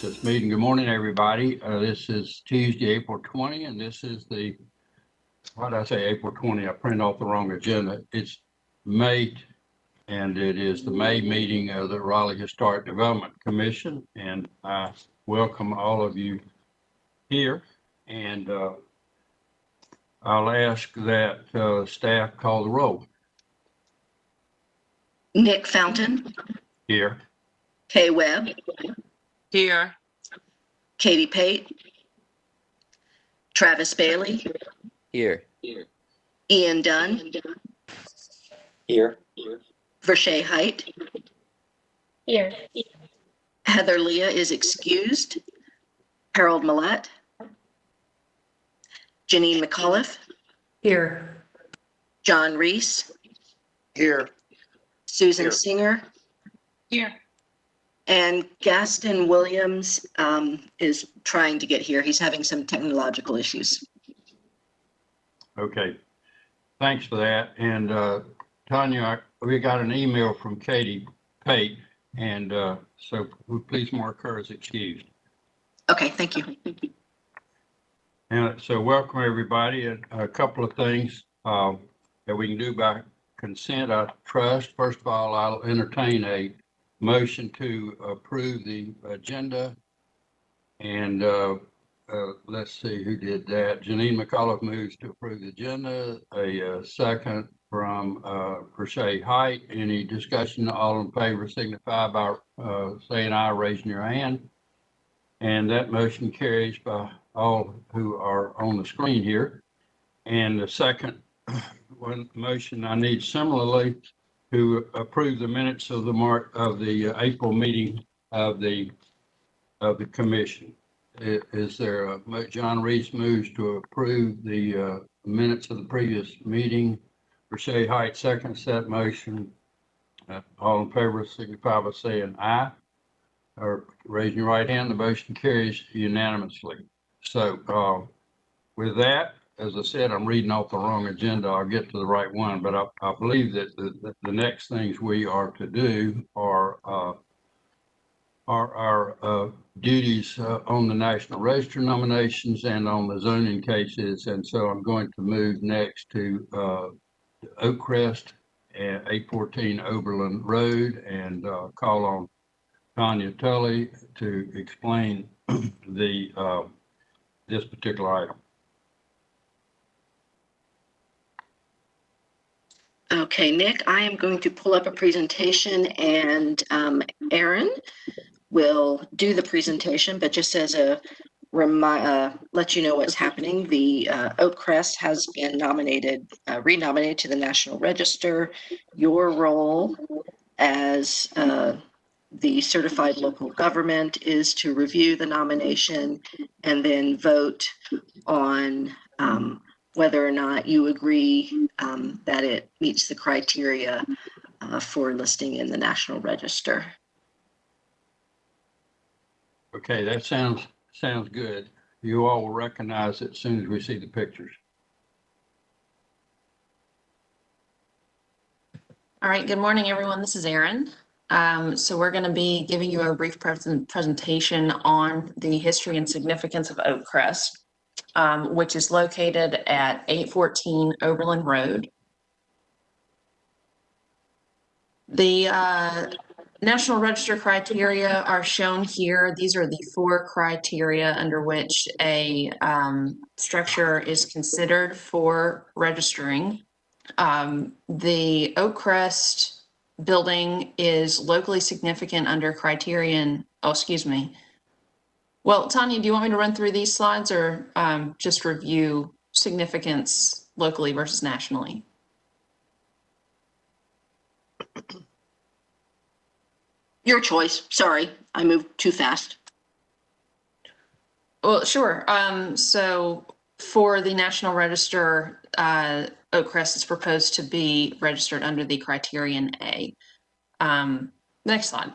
this meeting. Good morning, everybody. This is Tuesday, April 20, and this is the, why did I say April 20? I printed off the wrong agenda. It's May, and it is the May meeting of the Raleigh Historic Development Commission, and I welcome all of you here. And I'll ask that staff call the roll. Nick Fountain. Here. Kay Webb. Here. Katie Pate. Travis Bailey. Here. Ian Dunn. Here. Vershay Height. Here. Heather Leah is excused. Harold Millette. Janine McAuliffe. Here. John Reese. Here. Susan Singer. Here. And Gaston Williams is trying to get here. He's having some technological issues. Okay, thanks for that. And Tanya, we got an email from Katie Pate, and so please mark her as excused. Okay, thank you. And so welcome everybody, and a couple of things that we can do by consent, I trust. First of all, I'll entertain a motion to approve the agenda. And let's see who did that. Janine McAuliffe moves to approve the agenda. A second from Vershay Height. Any discussion? All in favor signify by saying aye, raising your hand. And that motion carries by all who are on the screen here. And the second one motion I need similarly to approve the minutes of the April meeting of the commission. Is there a John Reese moves to approve the minutes of the previous meeting? Vershay Height seconds that motion. All in favor signify by saying aye or raising your right hand. The motion carries unanimously. So with that, as I said, I'm reading off the wrong agenda. I'll get to the right one, but I believe that the next things we are to do are our duties on the National Register nominations and on the zoning cases. And so I'm going to move next to Oakcrest and 814 Oberlin Road and call on Tanya Tully to explain this particular item. Okay, Nick, I am going to pull up a presentation, and Aaron will do the presentation, but just as a let you know what's happening, the Oakcrest has been renominated to the National Register. Your role as the certified local government is to review the nomination and then vote on whether or not you agree that it meets the criteria for listing in the National Register. Okay, that sounds good. You all will recognize it as soon as we see the pictures. All right. Good morning, everyone. This is Erin. So we're going to be giving you a brief presentation on the history and significance of Oakcrest, which is located at 814 Oberlin Road. The National Register criteria are shown here. These are the 4 criteria under which a structure is considered for registering. The Oakcrest building is locally significant under criterion, well, Tanya, do you want me to run through these slides or just review significance locally versus nationally? Your choice. Sorry, I moved too fast. Well, sure. So for the National Register, Oakcrest is proposed to be registered under the criterion A. Next slide.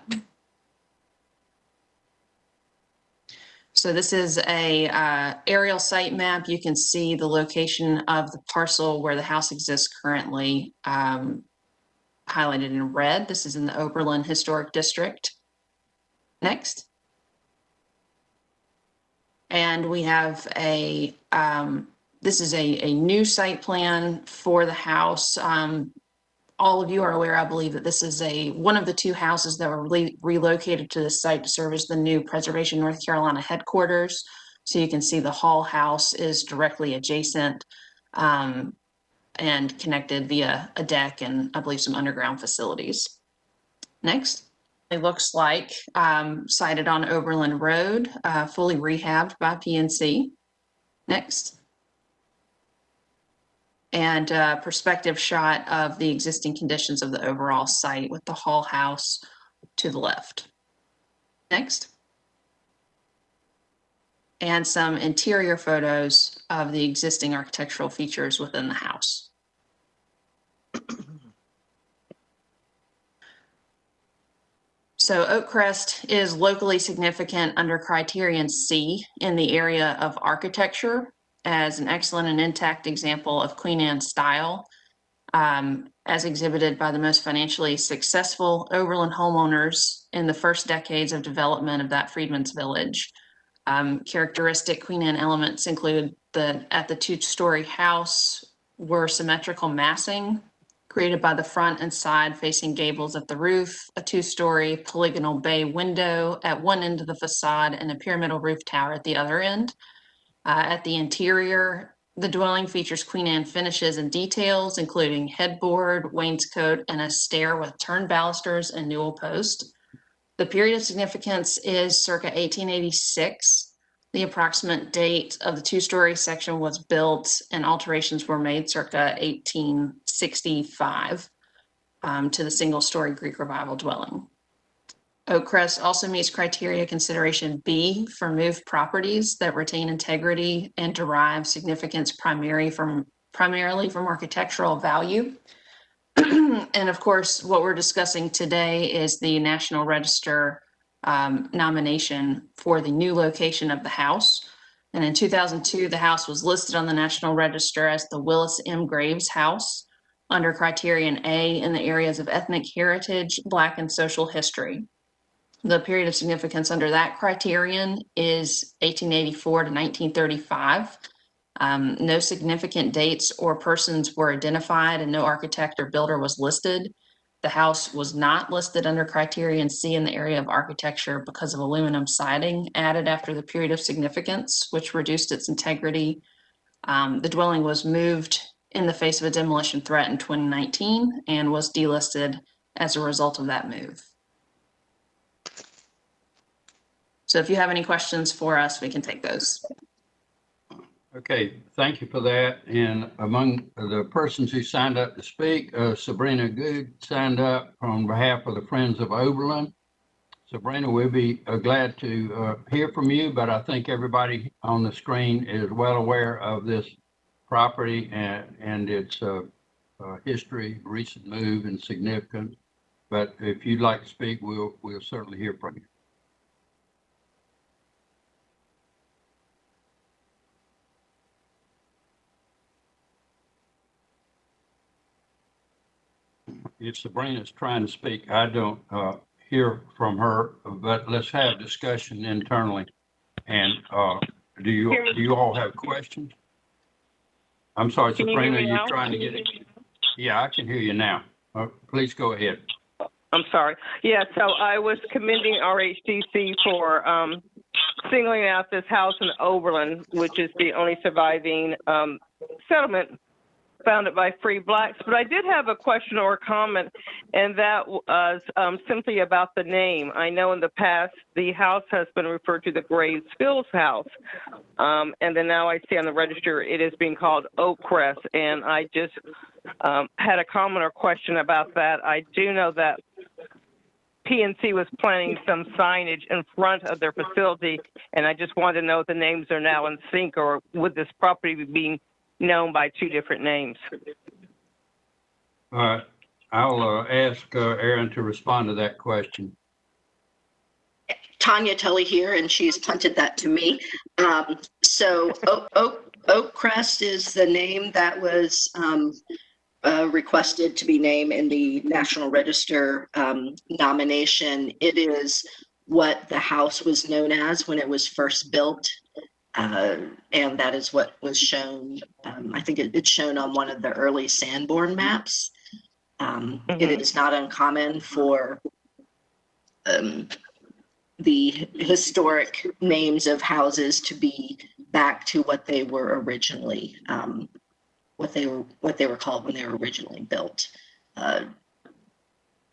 So this is a aerial site map. You can see the location of the parcel where the house exists currently, highlighted in red. This is in the Oberlin Historic District. Next. And we have this is a new site plan for the house. All of you are aware, I believe, that this is one of the two houses that were relocated to this site to serve as the new Preservation North Carolina headquarters. So you can see the Hall house is directly adjacent and connected via a deck and I believe some underground facilities. Next. It looks like sited on Oberlin Road, fully rehabbed by PNC. Next. And a perspective shot of the existing conditions of the overall site with the Hall house to the left. Next. And some interior photos of the existing architectural features within the house. So Oakcrest is locally significant under criterion C in the area of architecture as an excellent and intact example of Queen Anne style, as exhibited by the most financially successful Oberlin homeowners in the first decades of development of that Freedmen's Village. Characteristic Queen Anne elements include at the two-story house were symmetrical massing created by the front and side facing gables at the roof, a two-story polygonal bay window at one end of the facade, and a pyramidal roof tower at the other end. At the interior, the dwelling features Queen Anne finishes and details, including headboard, wainscot, and a stair with turned balusters and newel post. The period of significance is circa 1886. The approximate date of the two-story section was built and alterations were made circa 1865 to the single-story Greek Revival dwelling. Oakcrest also meets criteria consideration B for moved properties that retain integrity and derive significance primarily from architectural value. And of course, what we're discussing today is the National Register nomination for the new location of the house. And in 2002, the house was listed on the National Register as the Willis M. Graves House under criterion A in the areas of ethnic heritage, Black, and social history. The period of significance under that criterion is 1884 to 1935. No significant dates or persons were identified and no architect or builder was listed. The house was not listed under criterion C in the area of architecture because of aluminum siding added after the period of significance, which reduced its integrity. The dwelling was moved in the face of a demolition threat in 2019 and was delisted as a result of that move. So if you have any questions for us, we can take those. Okay, thank you for that. And among the persons who signed up to speak, Sabrina Good signed up on behalf of the Friends of Oberlin. Sabrina, we'll be glad to hear from you, but I think everybody on the screen is well aware of this property and its history, recent move, and significance. But if you'd like to speak, we'll certainly hear from you. If Sabrina's trying to speak, I don't hear from her, but let's have discussion internally. And do you all have questions? I'm sorry, Sabrina, you're trying to get it. Yeah, I can hear you now. Please go ahead. I'm sorry. Yeah, so I was commending RHDC for singling out this house in Oberlin, which is the only surviving settlement founded by free blacks. But I did have a question or a comment, and that was simply about the name. I know in the past the house has been referred to the Graves Fields house, and then now I see on the register it is being called Oakcrest, and I just had a comment or question about that. I do know that PNC was planning some signage in front of their facility, and I just wanted to know if the names are now in sync, or would this property be being known by two different names? I'll ask Erin to respond to that question. Tanya Tully here, and she's punted that to me. So Oakcrest is the name that was requested to be named in the National Register nomination. It is what the house was known as when it was first built And that is what was shown. I think it's shown on one of the early Sanborn maps. It is not uncommon for the historic names of houses to be back to what they were originally, what they were called when they were originally built.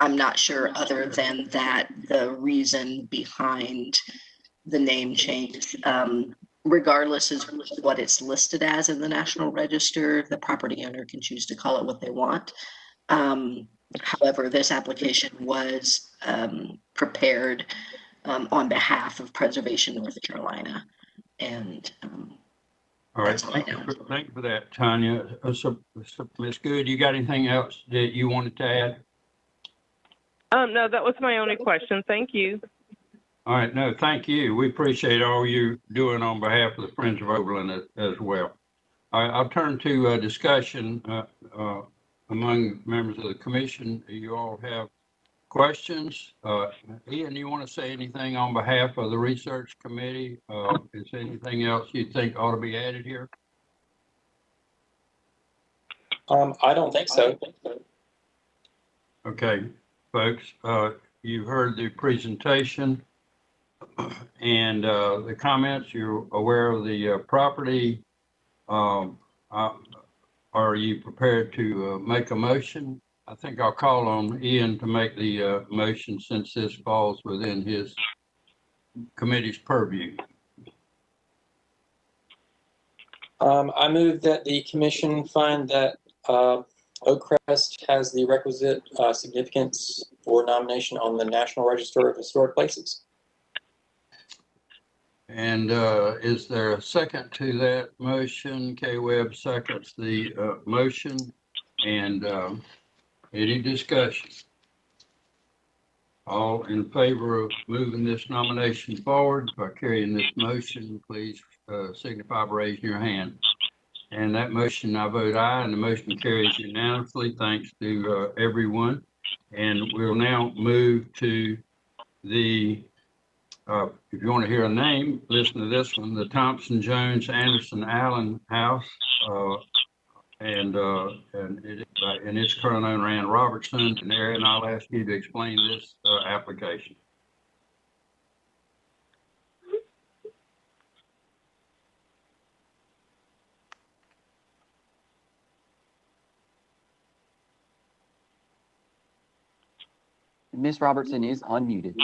I'm not sure, other than that, the reason behind the name change. Regardless of what it's listed as in the National Register, the property owner can choose to call it what they want. However, this application was prepared on behalf of Preservation North Carolina. And All right, that's all I know. thank you for that, Tanya. So Ms. Good, you got anything else that you wanted to add? No, that was my only question. Thank you. All right, no, thank you. We appreciate all you doing on behalf of the Friends of Oberlin as well. All right, I'll turn to discussion among members of the commission. Do you all have questions? Ian, you want to say anything on behalf of the research committee? Is there anything else you think ought to be added here? I don't think so. Okay, folks, you heard the presentation and the comments. You're aware of the property. Are you prepared to make a motion? I think I'll call on Ian to make the motion, since this falls within his committee's purview. I move that the commission find that Oakcrest has the requisite significance for nomination on the National Register of Historic Places. And is there a second to that motion? Kay Webb seconds the motion. And any discussion? All in favor of moving this nomination forward by carrying this motion, please signify by raising your hand. And that motion, I vote aye, and the motion carries unanimously. Thanks to everyone. And we'll now move to the, if you want to hear a name, listen to this one, the Thompson, Jones, Anderson, Allen House. And its current owner, Ann Robertson. And Aaron, I'll ask you to explain this application. Ms. Robertson is unmuted.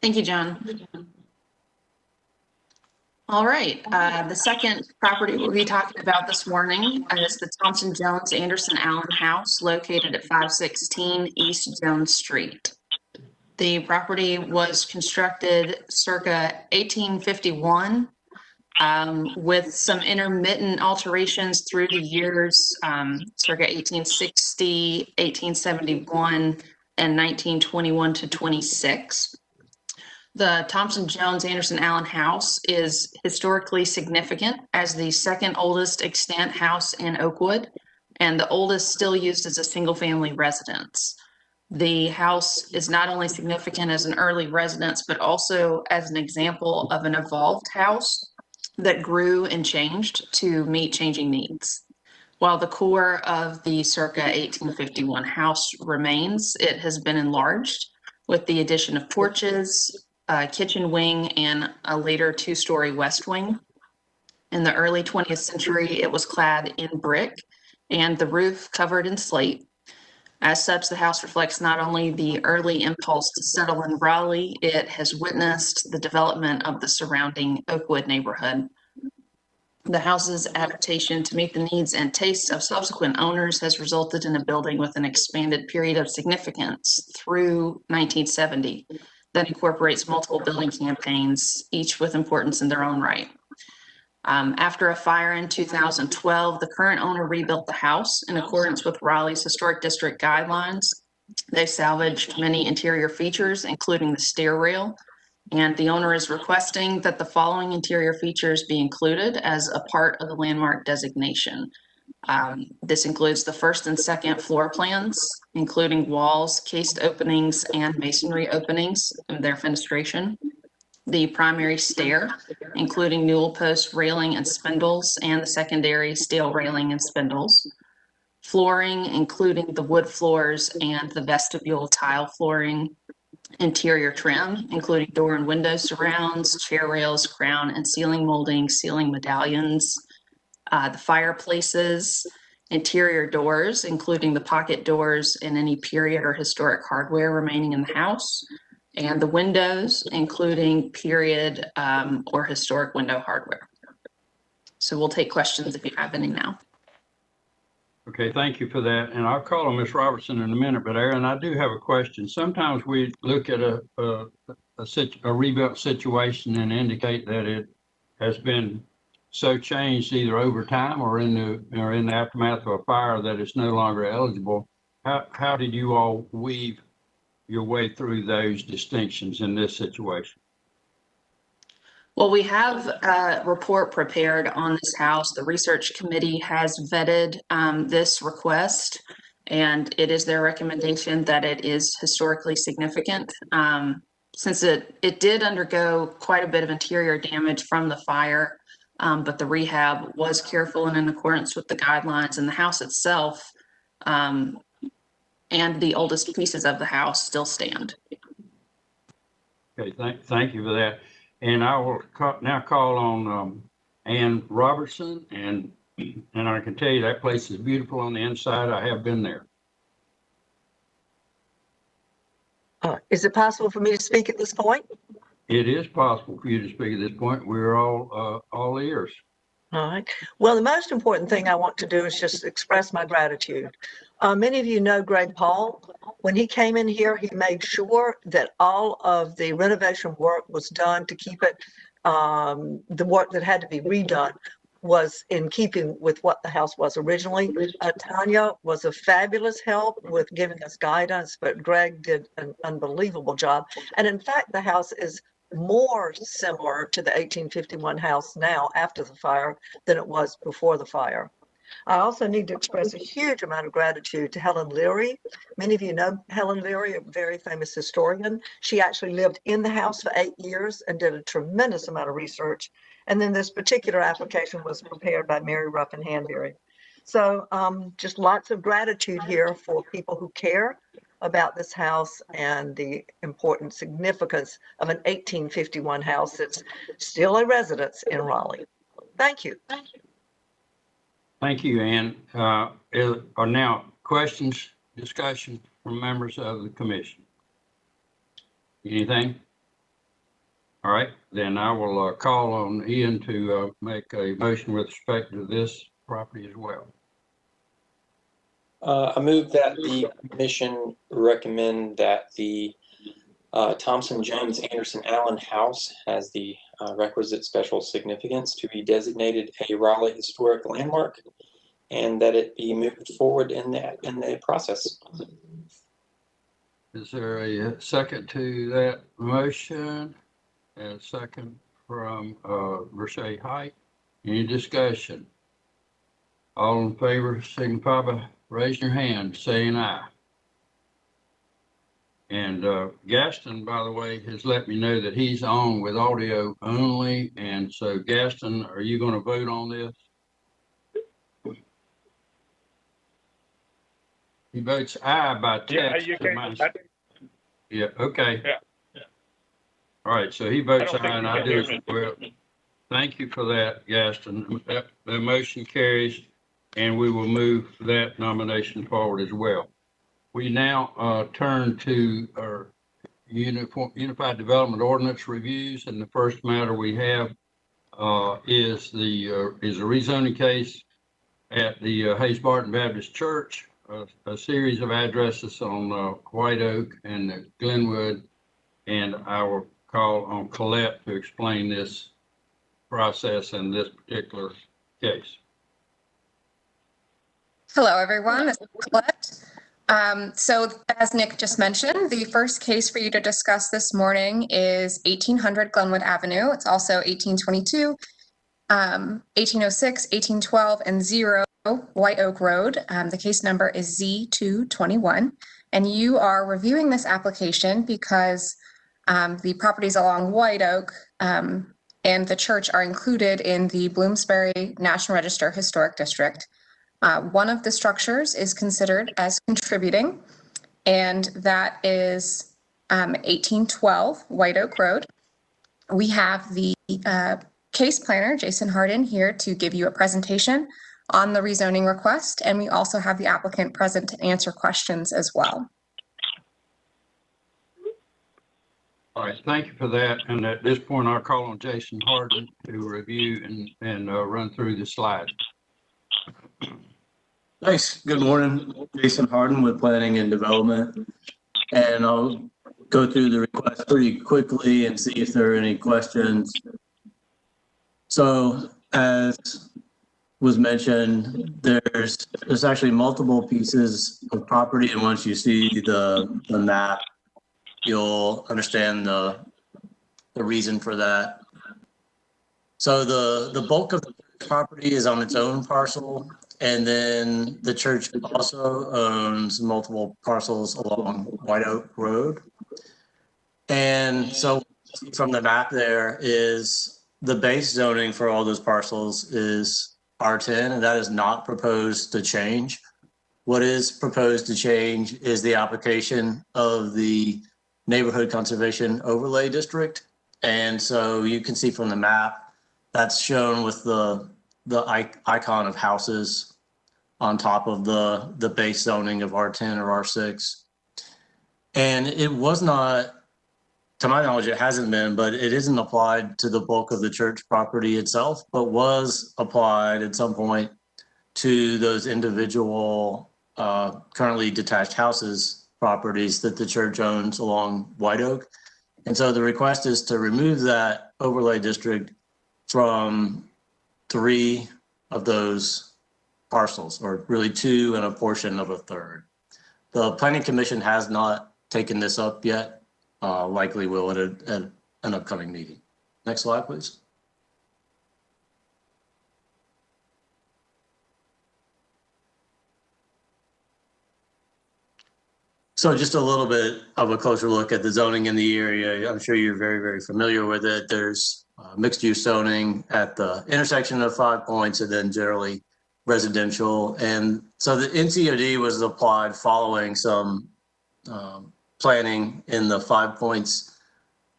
Thank you, John. All right, the second property we'll be talking about this morning is the Thompson, Jones, Anderson, Allen House located at 516 East Jones Street. The property was constructed circa 1851 with some intermittent alterations through the years, circa 1860, 1871, and 1921 to 26. The Thompson, Jones, Anderson, Allen House is historically significant as the second oldest extant house in Oakwood and the oldest still used as a single-family residence. The house is not only significant as an early residence, but also as an example of an evolved house that grew and changed to meet changing needs. While the core of the circa 1851 house remains, it has been enlarged with the addition of porches, a kitchen wing, and a later two-story west wing. In the early 20th century, it was clad in brick and the roof covered in slate. As such, the house reflects not only the early impulse to settle in Raleigh, it has witnessed the development of the surrounding Oakwood neighborhood. The house's adaptation to meet the needs and tastes of subsequent owners has resulted in a building with an expanded period of significance through 1970 that incorporates multiple building campaigns, each with importance in their own right. After a fire in 2012, the current owner rebuilt the house in accordance with Raleigh's Historic District guidelines. They salvaged many interior features, including the stair rail, and the owner is requesting that the following interior features be included as a part of the landmark designation. This includes the first and second floor plans, including walls, cased openings, and masonry openings and their fenestration. the primary stair, including newel post railing and spindles, and the secondary steel railing and spindles. Flooring, including the wood floors and the vestibule tile flooring. Interior trim, including door and window surrounds, chair rails, crown and ceiling molding, ceiling medallions. The fireplaces, interior doors, including the pocket doors and any period or historic hardware remaining in the house, and the windows, including period or historic window hardware. So we'll take questions if you have any now. Okay, thank you for that. And I'll call on Ms. Robertson in a minute, but Aaron, I do have a question. Sometimes we look at a rebuilt situation and indicate that it has been so changed either over time or in the aftermath of a fire that it's no longer eligible. How did you all weave your way through those distinctions in this situation? Well, we have a report prepared on this house. The research committee has vetted this request, and it is their recommendation that it is historically significant. Since it did undergo quite a bit of interior damage from the fire, but the rehab was careful and in accordance with the guidelines, and the house itself and the oldest pieces of the house still stand. Okay, thank you for that. And I will now call on Ann Robertson, and I can tell you that place is beautiful on the inside. I have been there. Is it possible for me to speak at this point? It is possible for you to speak at this point. We're all ears. All right. Well, the most important thing I want to do is just express my gratitude. Many of you know Greg Paul. When he came in here, he made sure that all of the renovation work was done to keep it, the work that had to be redone was in keeping with what the house was originally. Tanya was a fabulous help with giving us guidance, but Greg did an unbelievable job. And in fact, the house is more similar to the 1851 house now after the fire than it was before the fire. I also need to express a huge amount of gratitude to Helen Leary. Many of you know Helen Leary, a very famous historian. She actually lived in the house for 8 years and did a tremendous amount of research. And then this particular application was prepared by Mary Ruffin Hanbury. So just lots of gratitude here for people who care about this house and the important significance of an 1851 house that's still a residence in Raleigh. Thank you. Thank you, Ann. Are now questions, discussion from members of the commission? Anything? All right, then I will call on Ian to make a motion with respect to this property as well. I move that the commission recommend that the Thompson, Jones, Anderson, Allen house has the requisite special significance to be designated a Raleigh historic landmark, and that it be moved forward in the process. Is there a second to that motion? And a second from Rashay Height. Any discussion? All in favor, signify by raising your hand, saying aye. And Gaston, by the way, has let me know that he's on with audio only. And so, Gaston, are you going to vote on this? He votes aye by text. Yeah, okay. Yeah. All right, so he votes I don't think aye, and you I can do hear as me. well. Thank you for that, Gaston. The motion carries, and we will move that nomination forward as well. We now turn to our Unified Development Ordinance reviews, and the first matter we have is a rezoning case at the Hayes Barton Baptist Church, a series of addresses on White Oak and Glenwood, and I will call on Colette to explain this process in this particular case. Hello, everyone. This is Colette. So as Nick just mentioned, the first case for you to discuss this morning is 1800 Glenwood Avenue. It's also 1822, 1806, 1812, and 0 White Oak Road. The case number is Z221. And you are reviewing this application because The properties along White Oak and the church are included in the Bloomsbury National Register Historic District. One of the structures is considered as contributing, and that is 1812 White Oak Road. We have the case planner, Jason Hardin, here to give you a presentation on the rezoning request, and we also have the applicant present to answer questions as well. All right, thank you for that. And at this point, I'll call on Jason Harden to review and run through the slides. Thanks. Good morning. Jason Harden with Planning and Development. And I'll go through the request pretty quickly and see if there are any questions. So as was mentioned, there's actually multiple pieces of property. And once you see the map, you'll understand the reason for that. So the bulk of the property is on its own parcel, and then the church also owns multiple parcels along White Oak Road. And so from the map there is the base zoning for all those parcels is R10, and that is not proposed to change. What is proposed to change is the application of the Neighborhood Conservation Overlay District. And so you can see from the map, that's shown with the icon of houses on top of the base zoning of R10 or R6. And it was not, to my knowledge, it hasn't been, but it isn't applied to the bulk of the church property itself, but was applied at some point to those individual currently detached houses properties that the church owns along White Oak. And so the request is to remove that overlay district from 3 of those parcels, or really 2 and a portion of a third. The Planning Commission has not taken this up yet, likely will at an upcoming meeting. Next slide, please. So just a little bit of a closer look at the zoning in the area. I'm sure you're very, very familiar with it. There's mixed use zoning at the intersection of 5 points, and then generally residential. And so the NCOD was applied following some planning in the 5 points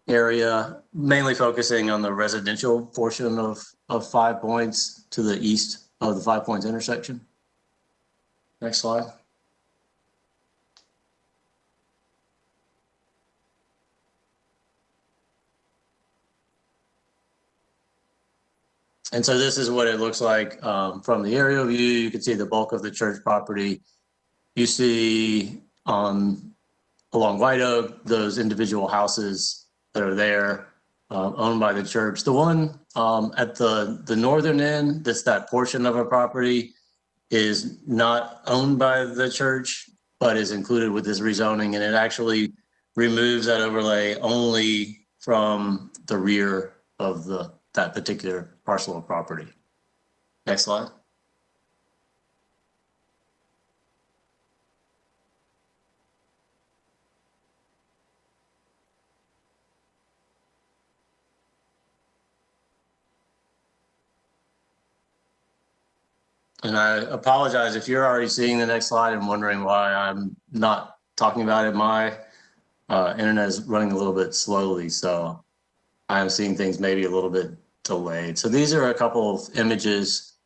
area, mainly focusing on the residential portion of 5 points to the east of the 5 points intersection. Next slide. And so this is what it looks like from the aerial view. You can see the bulk of the church property. You see along White Oak, those individual houses that are there owned by the church. The one at the northern end, that's that portion of a property, is not owned by the church, but is included with this rezoning. And it actually removes that overlay only from the rear of that particular parcel of property. Next slide. And I apologize if you're already seeing the next slide and wondering why I'm not talking about it. My internet is running a little bit slowly, so I'm seeing things maybe a little bit delayed. So these are a couple of images,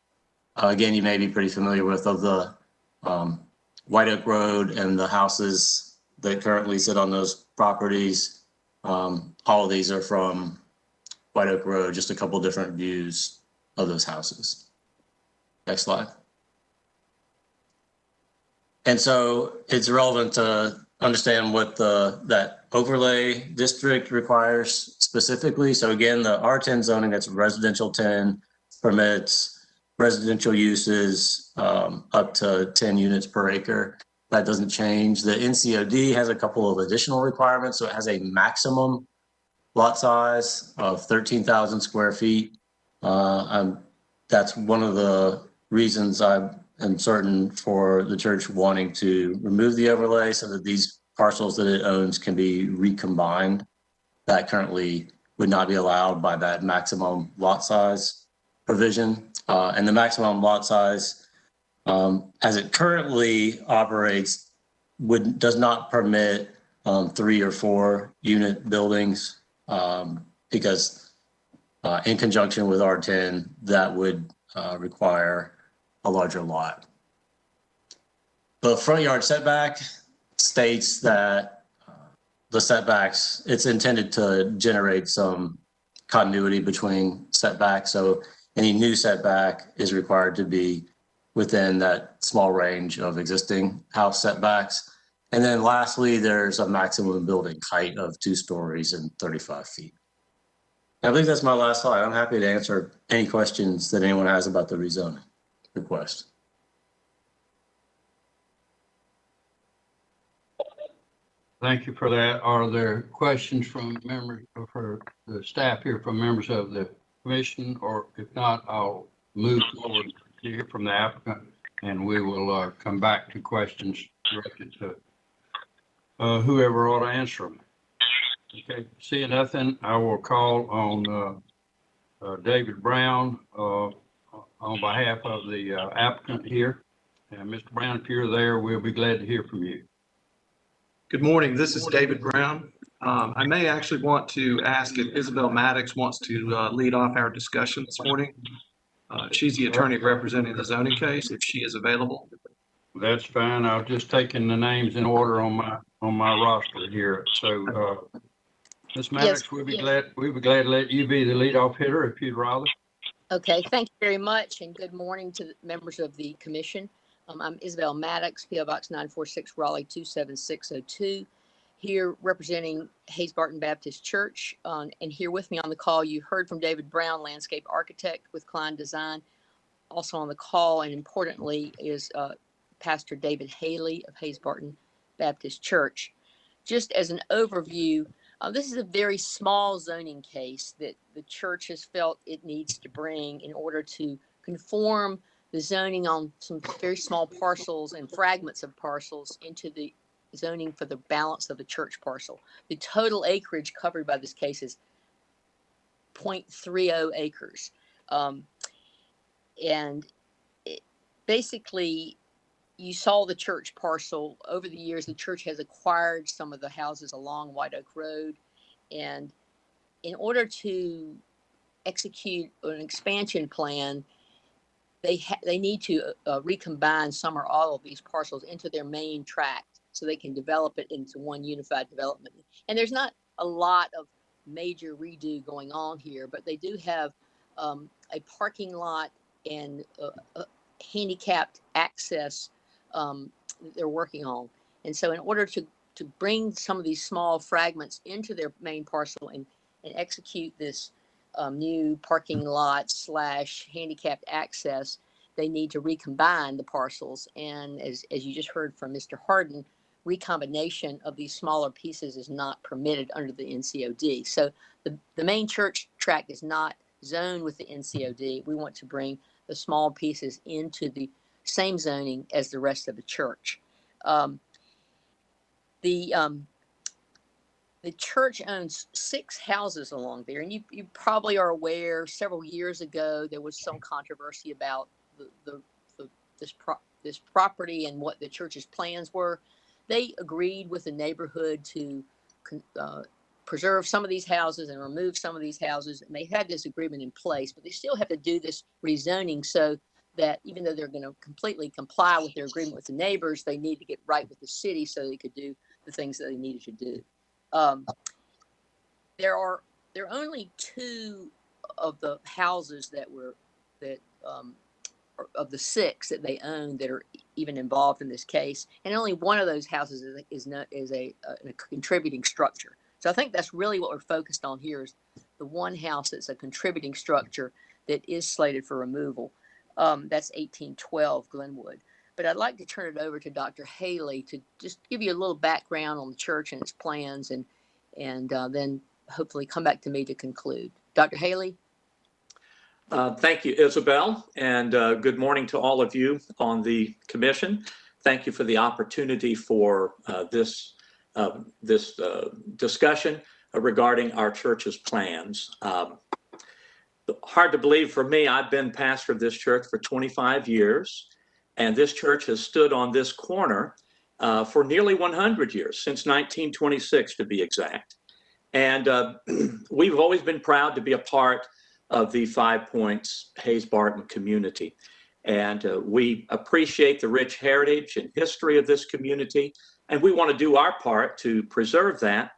again, you may be pretty familiar with, of the White Oak Road and the houses that currently sit on those properties. All of these are from White Oak Road, just a couple different views of those houses. Next slide. And so it's relevant to understand what that overlay district requires specifically. So again, the R10 zoning, that's residential 10, permits residential uses up to 10 units per acre. That doesn't change. The NCOD has a couple of additional requirements. So it has a maximum lot size of 13,000 square feet. That's one of the reasons I am certain for the church wanting to remove the overlay so that these parcels that it owns can be recombined that currently would not be allowed by that maximum lot size provision. And the maximum lot size, as it currently operates, does not permit 3 or 4 unit buildings, because in conjunction with R10, that would require a larger lot. The front yard setback states that the setbacks, it's intended to generate some continuity between setbacks. So any new setback is required to be within that small range of existing house setbacks. And then lastly, there's a maximum building height of 2 stories and 35 feet. I believe that's my last slide. I'm happy to answer any questions that anyone has about the rezoning request. Thank you for that. Are there questions from members, for the staff here, from members of the commission? Or if not, I'll move forward to hear from the applicant, and we will come back to questions directed to whoever ought to answer them. Okay, seeing nothing, I will call on David Brown on behalf of the applicant here. And Mr. Brown, if you're there, we'll be glad to hear from you. Good morning. This is David Brown. I may actually want to ask if Isabel Maddox wants to lead off our discussion this morning. She's the attorney representing the zoning case, if she is available. That's fine. I've just taken the names in order on my roster here. So, Ms. Maddox, Yes, we'd be glad to let you be the leadoff hitter if you'd rather. Okay, thank you very much, and good morning to the members of the commission. I'm Isabel Maddox, PO Box 946, Raleigh 27602, here representing Hayes Barton Baptist Church. And here with me on the call, you heard from David Brown, landscape architect with Klein Design. Also on the call, and importantly, is Pastor David Haley of Hayes Barton Baptist Church. Just as an overview, this is a very small zoning case that the church has felt it needs to bring in order to conform the zoning on some very small parcels and fragments of parcels into the zoning for the balance of the church parcel. The total acreage covered by this case is 0.30 acres. And basically, you saw the church parcel. Over the years, the church has acquired some of the houses along White Oak Road. And in order to execute an expansion plan, they need to recombine some or all of these parcels into their main tract so they can develop it into one unified development. And there's not a lot of major redo going on here, but they do have a parking lot and handicapped access that they're working on. And so in order to bring some of these small fragments into their main parcel and execute this new parking lot / handicapped access, they need to recombine the parcels. And as you just heard from Mr. Harden, recombination of these smaller pieces is not permitted under the NCOD. So the main church tract is not zoned with the NCOD. We want to bring the small pieces into the same zoning as the rest of the church. The church owns 6 houses along there, and you probably are aware several years ago there was some controversy about this property and what the church's plans were. They agreed with the neighborhood to preserve some of these houses and remove some of these houses, and they had this agreement in place, but they still have to do this rezoning so that even though they're going to completely comply with their agreement with the neighbors, they need to get right with the city so they could do the things that they needed to do. There are only 2 of the houses of the 6 that they own that are even involved in this case, and only one of those houses is a contributing structure. So I think that's really what we're focused on here, is the one house that's a contributing structure that is slated for removal. That's 1812 Glenwood. But I'd like to turn it over to Dr. Haley to just give you a little background on the church and its plans, and then hopefully come back to me to conclude. Dr. Haley? Thank you, Isabel, and good morning to all of you on the commission. Thank you for the opportunity for this discussion. regarding our church's plans. Hard to believe for me, I've been pastor of this church for 25 years, and this church has stood on this corner for nearly 100 years, since 1926 to be exact. And we've always been proud to be a part of the 5 Points Hayes-Barton community. And we appreciate the rich heritage and history of this community, and we want to do our part to preserve that.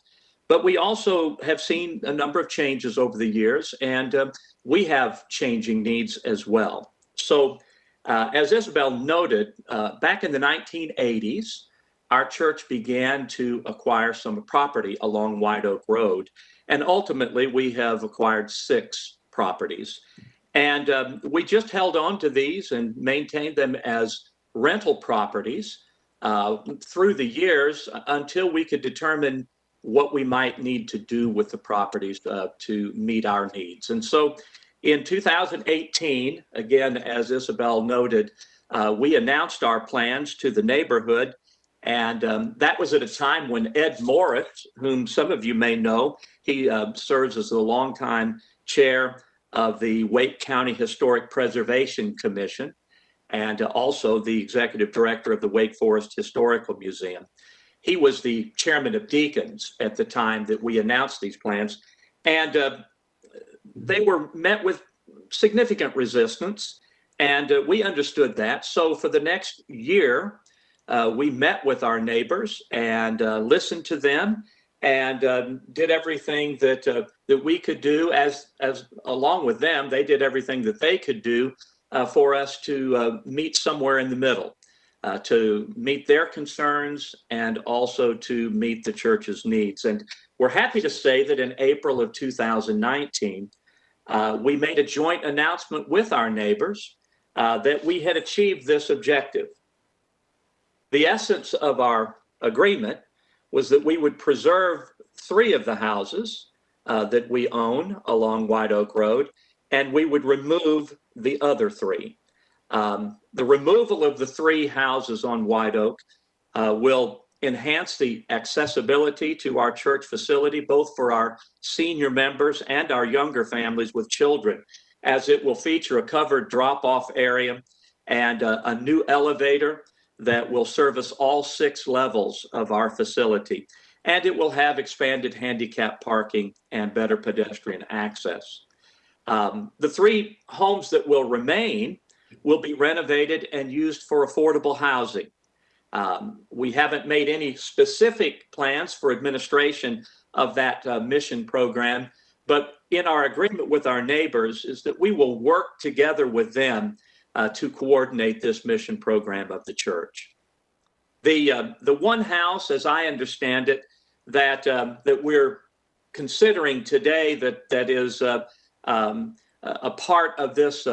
But we also have seen a number of changes over the years, and we have changing needs as well. So as Isabel noted, back in the 1980s, our church began to acquire some property along White Oak Road. And ultimately, we have acquired 6 properties. And we just held on to these and maintained them as rental properties through the years until we could determine what we might need to do with the properties to meet our needs. And so in 2018, again, as Isabel noted, we announced our plans to the neighborhood. And that was at a time when Ed Moritz, whom some of you may know, he serves as the longtime chair of the Wake County Historic Preservation Commission, and also the executive director of the Wake Forest Historical Museum. He was the chairman of Deacons at the time that we announced these plans, and they were met with significant resistance, and we understood that. So for the next year, we met with our neighbors and listened to them, and did everything that we could do. As along with them, they did everything that they could do for us to meet somewhere in the middle, to meet their concerns and also to meet the church's needs. And we're happy to say that in April of 2019, we made a joint announcement with our neighbors that we had achieved this objective. The essence of our agreement was that we would preserve 3 of the houses that we own along White Oak Road, and we would remove the other 3. The removal of the 3 houses on White Oak will enhance the accessibility to our church facility, both for our senior members and our younger families with children, as it will feature a covered drop-off area and a new elevator that will service all 6 levels of our facility. And it will have expanded handicap parking and better pedestrian access. The 3 homes that will remain will be renovated and used for affordable housing. We haven't made any specific plans for administration of that mission program, but in our agreement with our neighbors is that we will work together with them to coordinate this mission program of the church. The one house, as I understand it, that we're considering today that is a part of this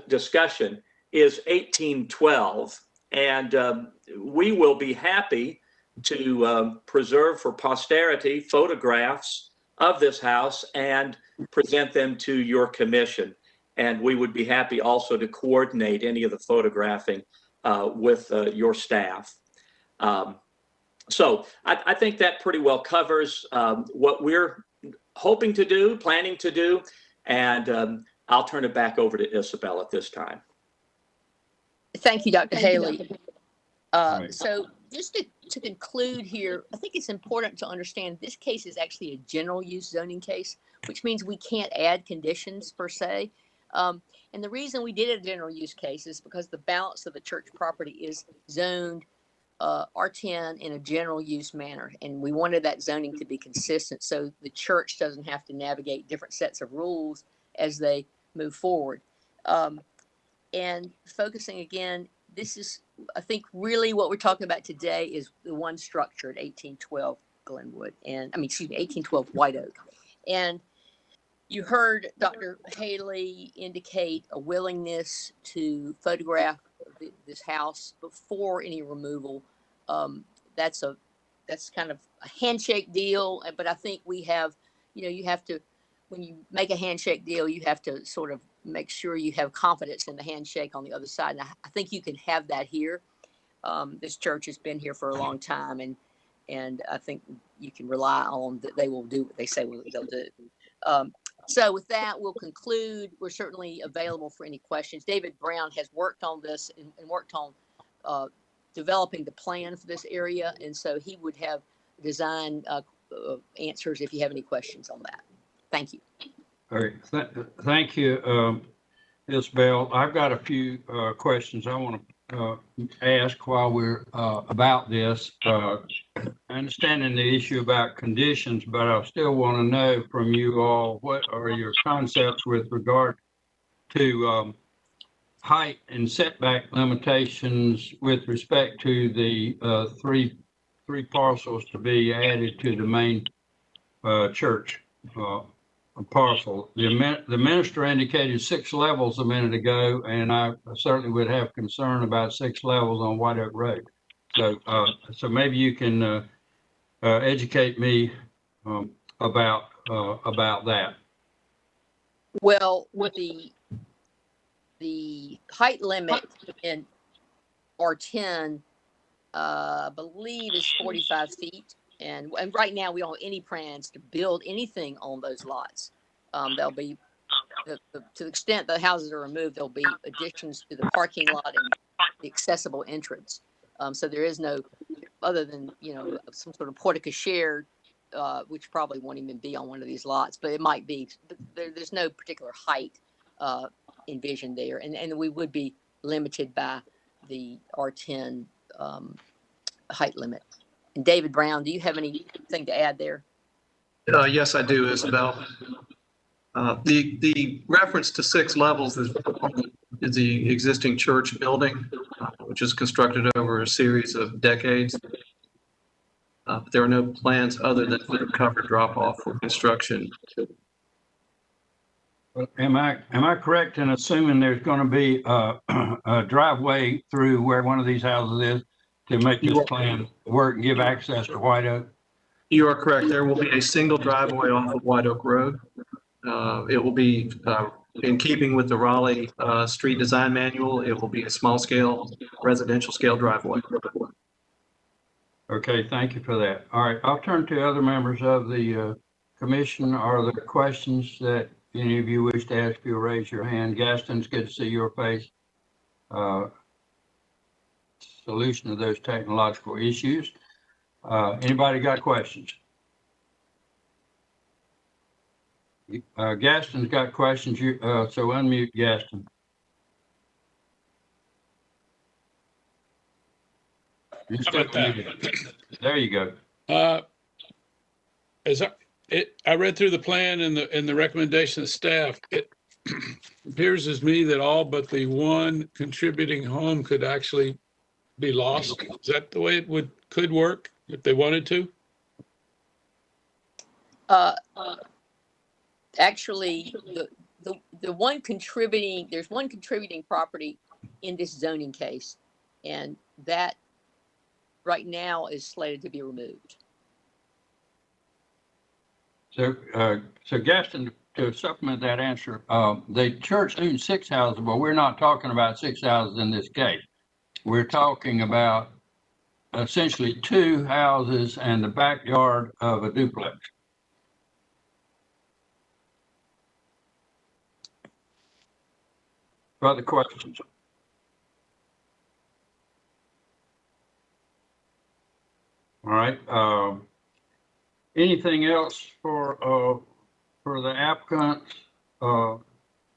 discussion is 1812, and we will be happy to preserve for posterity photographs of this house and present them to your commission. And we would be happy also to coordinate any of the photographing with your staff. So I think that pretty well covers what we're hoping to do, planning to do, and I'll turn it back over to Isabel at this time. Thank you, Dr. Haley. Right. So just to conclude here, I think it's important to understand this case is actually a general use zoning case, which means we can't add conditions per se. And the reason we did a general use case is because the balance of the church property is zoned R10 in a general use manner. And we wanted that zoning to be consistent so the church doesn't have to navigate different sets of rules as they move forward. And focusing again, this is, I think, really what we're talking about today is the one structure at 1812 Glenwood, and 1812 White Oak. And you heard Dr. Haley indicate a willingness to photograph this house before any removal. That's kind of a handshake deal, but I think we have, you have to, when you make a handshake deal, you have to sort of make sure you have confidence in the handshake on the other side. And I think you can have that here. This church has been here for a long time, and and I think you can rely on that they will do what they say they'll do. So with that, we'll conclude. We're certainly available for any questions. David Brown has worked on this and worked on developing the plan for this area, and so he would have design answers if you have any questions on that. Thank you. All right. Thank you, Isabel. I've got a few questions I want to ask while we're about this. Understanding the issue about conditions, but I still want to know from you all, what are your concepts with regard to height and setback limitations with respect to the three parcels to be added to the main church parcel? The minister indicated 6 levels a minute ago, and I certainly would have concern about 6 levels on White Oak Road. So maybe you can educate me about that. Well, with the height limit in R10, I believe is 45 feet. And right now we don't have any plans to build anything on those lots. There'll be, to the extent the houses are removed, there'll be additions to the parking lot and the accessible entrance. So there is no, other than, some sort of portico shared, which probably won't even be on one of these lots, but it might be. But there's no particular height envisioned there, and we would be limited by the R10 height limit. And David Brown, do you have anything to add there? Yes, I do, Isabel. The reference to 6 levels is the existing church building, which is constructed over a series of decades. There are no plans other than for the cover drop off for construction. Am I correct in assuming there's going to be a driveway through where one of these houses is to make this plan work and give access to White Oak? You are correct. There will be a single driveway off of White Oak Road. It will be in keeping with the Raleigh street design manual. It will be a small scale residential scale driveway. Okay, thank you for that. All right, I'll turn to other members of the commission. Are there questions that any of you wish to ask? You'll raise your hand. Gaston, it's good to see your face. Solution to those technological issues. Anybody got questions? Gaston's got questions. So unmute Gaston. There you go. I read through the plan and the recommendation of staff. It appears as me that all but the one contributing home could actually be lost. Is that the way it could work if they wanted to? Actually, the one contributing, there's one contributing property in this zoning case, and that right now is slated to be removed. So Gaston, to supplement that answer, the church owns 6 houses, but we're not talking about 6 houses in this case. We're talking about essentially 2 houses and the backyard of a duplex. Other questions? All right. Anything else for the applicant?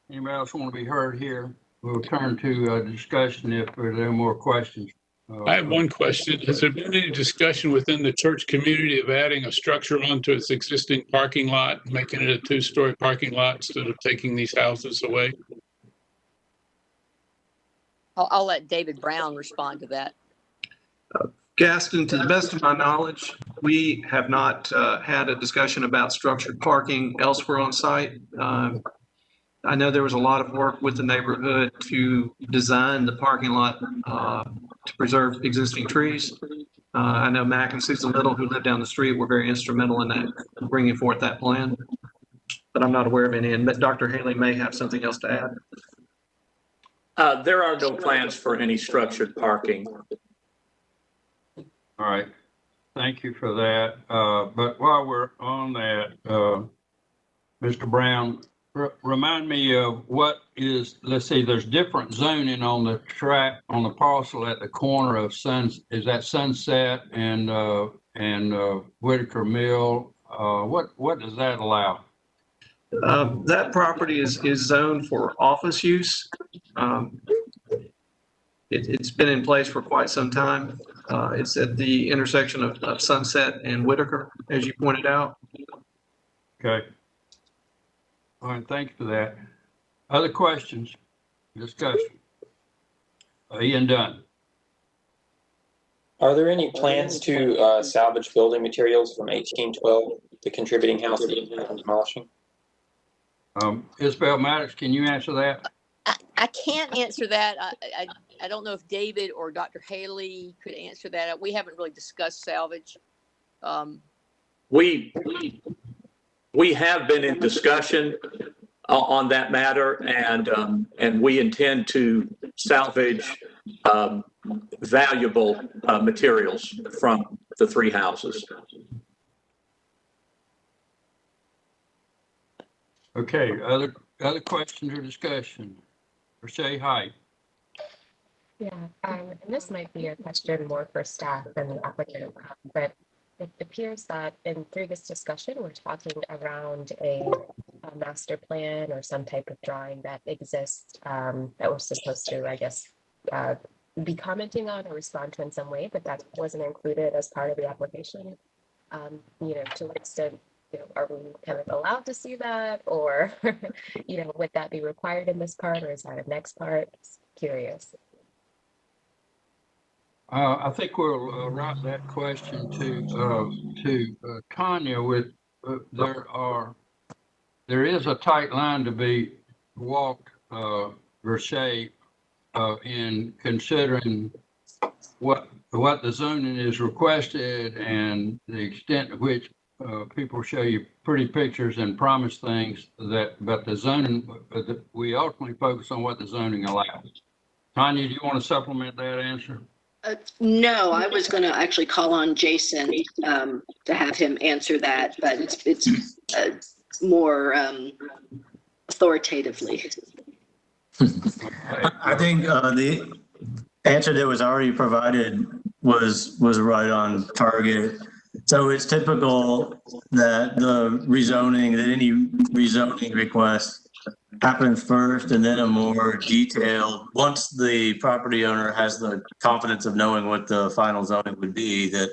Anybody else want to be heard here? We'll turn to discussion if there are no more questions. I have one question. Has there been any discussion within the church community of adding a structure onto its existing parking lot, making it a 2-story parking lot instead of taking these houses away? I'll let David Brown respond to that. Gaston, to the best of my knowledge, we have not had a discussion about structured parking elsewhere on site. I know there was a lot of work with the neighborhood to design the parking lot to preserve existing trees. I know Mac and Susan Little, who live down the street, were very instrumental in that, bringing forth that plan. But I'm not aware of any, and Dr. Haley may have something else to add. There are no plans for any structured parking. All right. Thank you for that. But while we're on that, Mr. Brown, remind me of what is, let's see, there's different zoning on the track, on the parcel at the corner of is that Sunset and Whitaker Mill? What does that allow? That property is zoned for office use. It's been in place for quite some time. It's at the intersection of Sunset and Whitaker, as you pointed out. Okay. All right, thank you for that. Other questions, discussion? Ian Dunn. Are there any plans to salvage building materials from 1812, the contributing house that you are demolishing? Isabel Maddox, can you answer that? I can't answer that. I don't know if David or Dr. Haley could answer that. We haven't really discussed salvage. We have been in discussion on that matter, and we intend to salvage valuable materials from the three houses. Okay, other questions or discussion? Rashay Height. Yeah, and this might be a question more for staff than the applicant, but it appears that through this discussion, we're talking around a master plan or some type of drawing that exists that we're supposed to, I guess, be commenting on or respond to in some way, but that wasn't included as part of the application. You know, to what extent, you know, are we kind of allowed to see that, or, you know, would that be required in this part, or is that a next part? Just curious. I think we'll write that question to Tanya with, there is a tight line to be walked, Rashay, in considering what the zoning is requested and the extent to which people show you pretty pictures and promise things but the zoning, we ultimately focus on what the zoning allows. Tanya, do you want to supplement that answer? No, I was going to actually call on Jason to have him answer that, but it's more authoritatively. I think the answer that was already provided was right on target. So it's typical that any rezoning request happens first, and then a more detailed, once the property owner has the confidence of knowing what the final zoning would be, that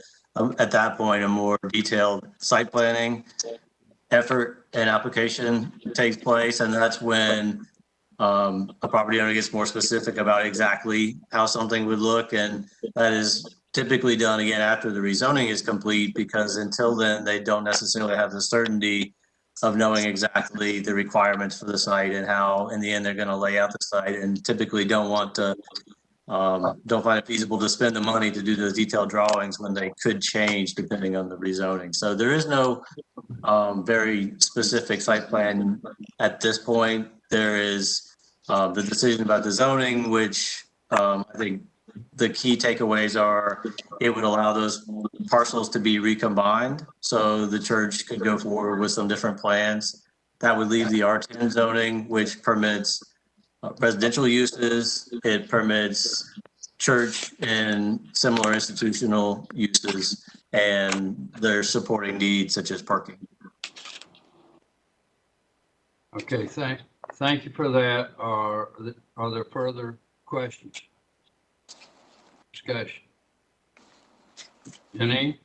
at that point, a more detailed site planning effort and application takes place. And that's when a property owner gets more specific about exactly how something would look. And that is typically done again after the rezoning is complete, because until then, they don't necessarily have the certainty of knowing exactly the requirements for the site and how in the end they're going to lay out the site, and typically don't find it feasible to spend the money to do those detailed drawings when they could change depending on the rezoning. So there is no very specific site plan at this point. There is the decision about the zoning, which I think the key takeaways are it would allow those parcels to be recombined. So the church could go forward with some different plans. That would leave the R10 zoning, which permits residential uses. It permits church and similar institutional uses, and their supporting needs such as parking. Okay, thank you for that. Are there further questions? Discussion. Janine?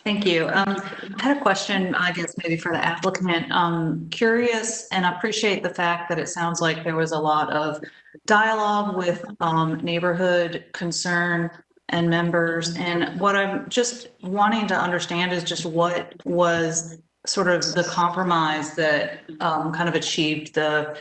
Thank you. I had a question, I guess, maybe for the applicant. Curious, and I appreciate the fact that it sounds like there was a lot of dialogue with neighborhood concern and members. And what I'm just wanting to understand is just what was sort of the compromise that kind of achieved the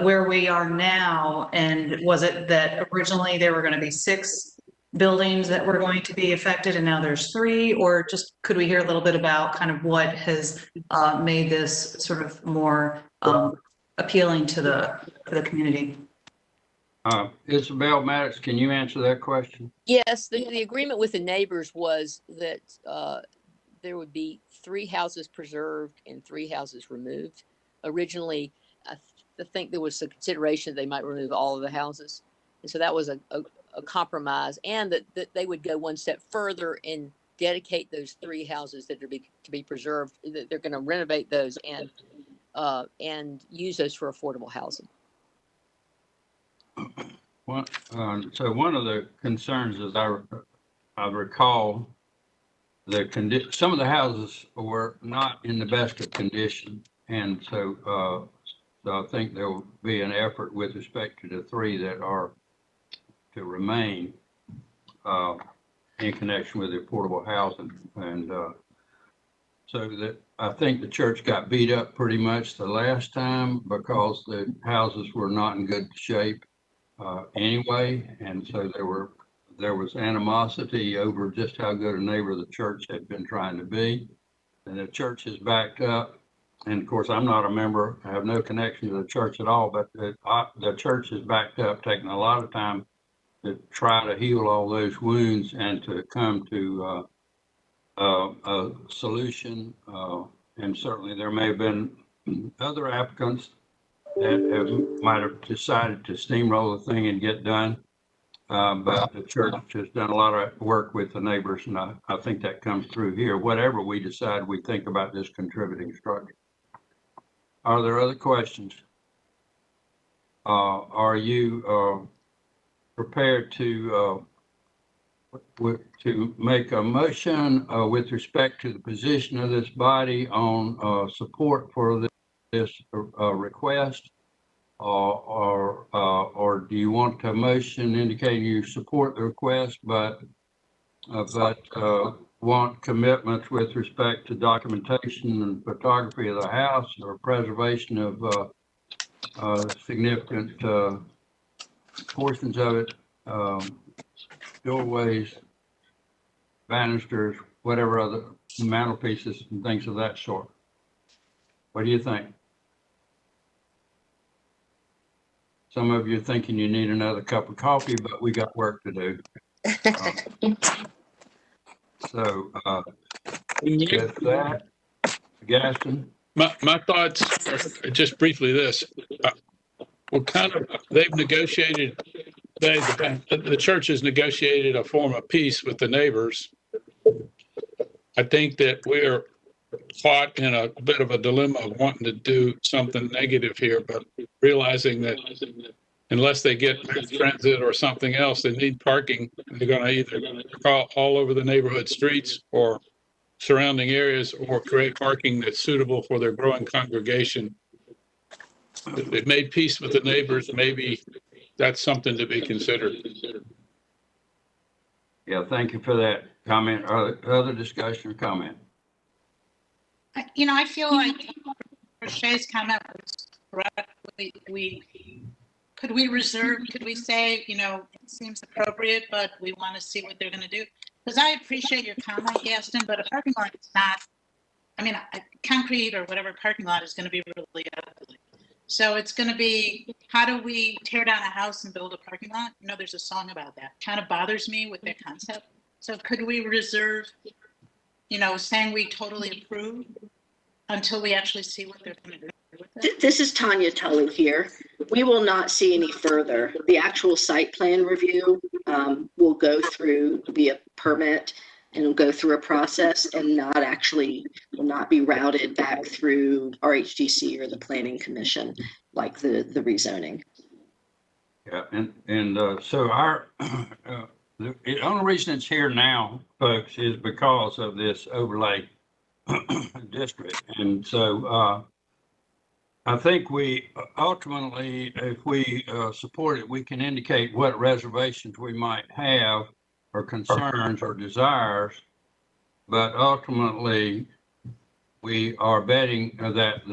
where we are now. And was it that originally there were going to be 6 buildings that were going to be affected and now there's 3, or just could we hear a little bit about kind of what has made this sort of more appealing to the community? Isabel Maddox, can you answer that question? Yes, the agreement with the neighbors was that there would be 3 houses preserved and 3 houses removed. Originally, I think there was some consideration they might remove all of the houses. And so that was a compromise, and that they would go one step further and dedicate those 3 houses that are to be preserved. That they're going to renovate those and use those for affordable housing. So one of the concerns is I recall some of the houses were not in the best of condition, and so I think there will be an effort with respect to the 3 that are to remain in connection with the affordable housing, and so that I think the church got beat up pretty much the last time because the houses were not in good shape anyway, and so there was animosity over just how good a neighbor the church had been trying to be, and the church has backed up. And of course, I'm not a member; I have no connection to the church at all. But the church has backed up, taking a lot of time to try to heal all those wounds and to come to a solution. And certainly, there may have been other applicants that might have decided to steamroll the thing and get done. But the church has done a lot of work with the neighbors, and I think that comes through here. Whatever we decide we think about this contributing structure. Are there other questions? Are you prepared to make a motion with respect to the position of this body on support for this request? Or do you want a motion indicating you support the request, but want commitments with respect to documentation and photography of the house, or preservation of significant portions of it, doorways, banisters, whatever other mantelpieces and things of that sort? What do you think? Some of you are thinking you need another cup of coffee, but we got work to do. So with that, Gaston? My thoughts are just briefly this. They've negotiated, the church has negotiated a form of peace with the neighbors. I think that we're caught in a bit of a dilemma of wanting to do something negative here, but realizing that unless they get transit or something else, they need parking. They're going to either call all over the neighborhood streets or surrounding areas, or create parking that's suitable for their growing congregation. If they've made peace with the neighbors, maybe that's something to be considered. Yeah, thank you for that comment. Other discussion or comment? I feel like Shay's comment was correct. Could we say, it seems appropriate, but we want to see what they're going to do? Because I appreciate your comment, Gaston, but a parking lot is not, a concrete or whatever parking lot is going to be really ugly. So it's going to be, how do we tear down a house and build a parking lot? There's a song about that. Kind of bothers me with their concept. So could we reserve, saying we totally approve until we actually see what they're going to do with it? This is Tanya Tully here. We will not see any further. The actual site plan review will go through the permit and will go through a process, and will not be routed back through RHDC or the Planning Commission like the rezoning. Yeah, and so the only reason it's here now, folks, is because of this overlay district. And so I think we ultimately, if we support it, we can indicate what reservations we might have, or concerns or desires, but ultimately we are betting that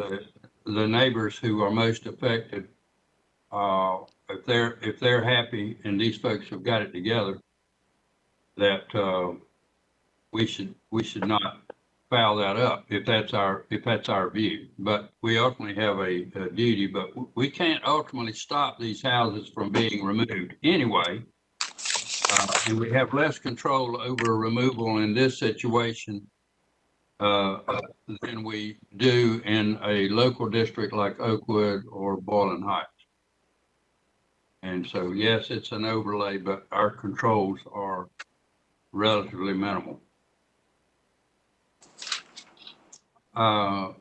the neighbors who are most affected, if they're happy and these folks have got it together, that we should not foul that up if that's our view. But we ultimately have a duty, but we can't ultimately stop these houses from being removed anyway. And we have less control over removal in this situation than we do in a local district like Oakwood or Boylan Heights. And so, yes, it's an overlay, but our controls are relatively minimal. So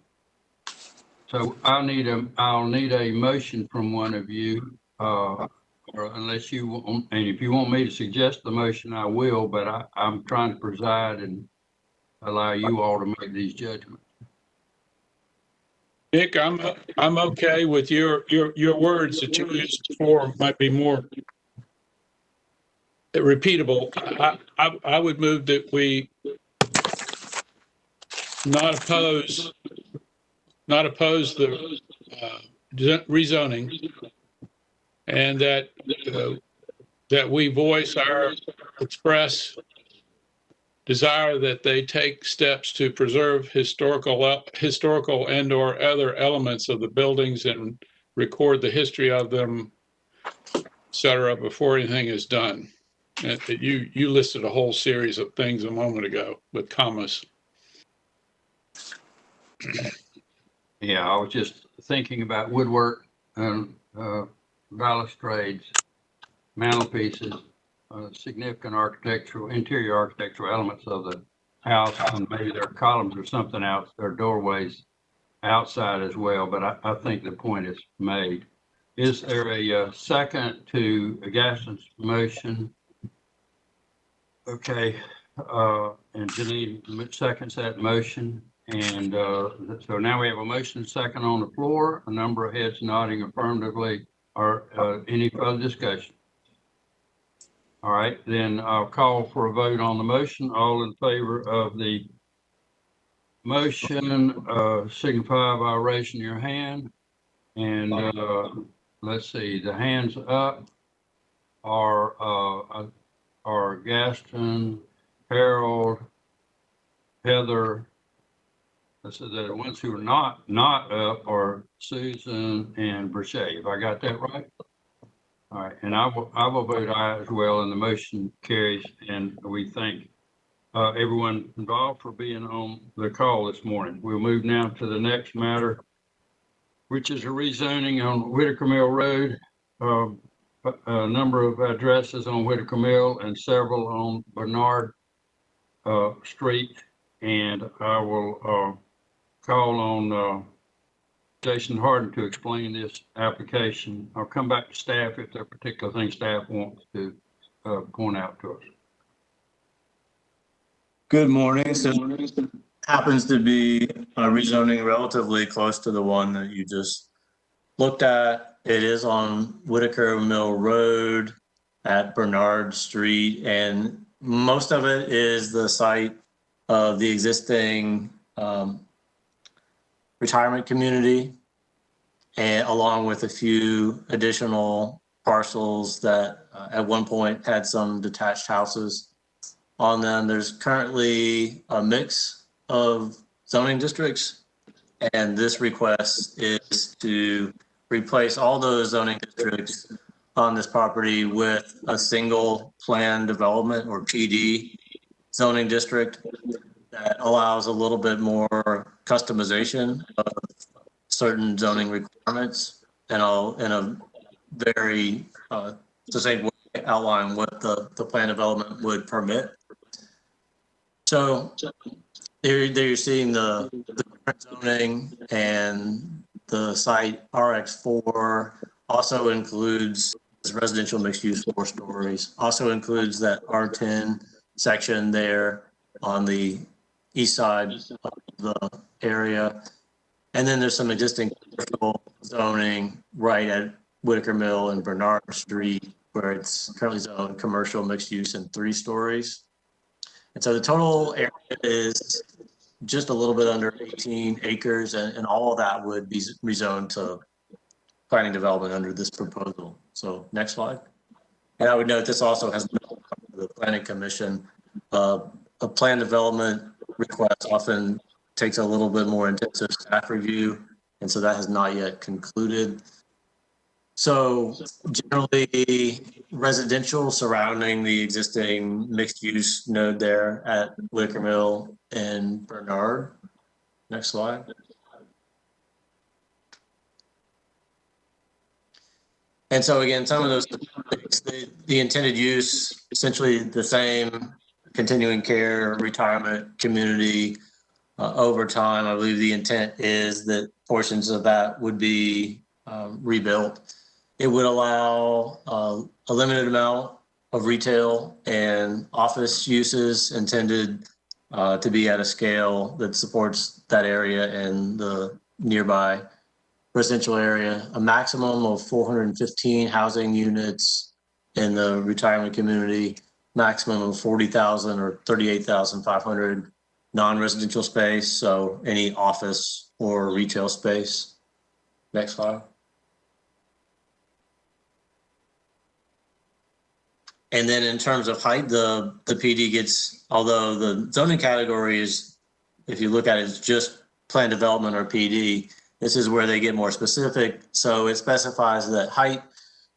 I'll need a motion from one of you, or unless you want, and if you want me to suggest the motion, I will, but I'm trying to preside and allow you all to make these judgments. Nick, I'm okay with your words that you used before might be more repeatable. I would move that we not oppose the rezoning, and that we voice our express desire that they take steps to preserve historical and or other elements of the buildings and record the history of them, et cetera, before anything is done. And you listed a whole series of things a moment ago with commas. Yeah, I was just thinking about woodwork and balustrades, mantelpieces, significant interior architectural elements of the house, and maybe there are columns or something out, there are doorways outside as well, but I think the point is made. Is there a second to Gaston's motion? Okay, and Janine seconds that motion. And so now we have a motion second on the floor, a number of heads nodding affirmatively. Or any further discussion? All right, then I'll call for a vote on the motion. All in favor of the motion, signify by raising your hand. And let's see, the hands up are Gaston, Harold, Heather. So the ones who are not up are Susan and Brochet. Have I got that right? All right, and I will vote aye as well, and the motion carries. And we thank everyone involved for being on the call this morning. We'll move now to the next matter, which is a rezoning on Whitaker Mill Road. A number of addresses on Whitaker Mill and several on Bernard Street, and I will call on Jason Harden to explain this application. I'll come back to staff if there are particular things staff wants to point out to us. Good morning. So happens to be rezoning relatively close to the one that you just looked at. It is on Whitaker Mill Road at Bernard Street, and most of it is the site of the existing retirement community, and along with a few additional parcels that at one point had some detached houses on them. There's currently a mix of zoning districts, and this request is to replace all those zoning districts on this property with a single plan development, or PD, zoning district that allows a little bit more customization of certain zoning requirements. And I'll, in a very succinct way, outline what the plan development would permit. So there you're seeing the current zoning, and the site RX4 also includes residential mixed use 4 stories, also includes that R10 section there on the east side of the area. And then there's some existing commercial zoning right at Whitaker Mill and Bernard Street, where it's currently zoned commercial mixed use in 3 stories. And so the total area is just a little bit under 18 acres, and all of that would be rezoned to planning development under this proposal. So next slide. And I would note this also has been the Planning Commission, a plan development request often takes a little bit more intensive staff review, and so that has not yet concluded. So generally residential surrounding the existing mixed use node there at Whitaker Mill and Bernard. Next slide. And so again, some of those, the intended use, essentially the same, continuing care, retirement, community. Over time, I believe the intent is that portions of that would be rebuilt. It would allow a limited amount of retail and office uses intended to be at a scale that supports that area and the nearby residential area, a maximum of 415 housing units in the retirement community, maximum of 40,000 or 38,500 non-residential space, so any office or retail space. Next slide. And then in terms of height, the PD gets, although the zoning category is, if you look at it, it's just planned development or PD, this is where they get more specific. So it specifies that height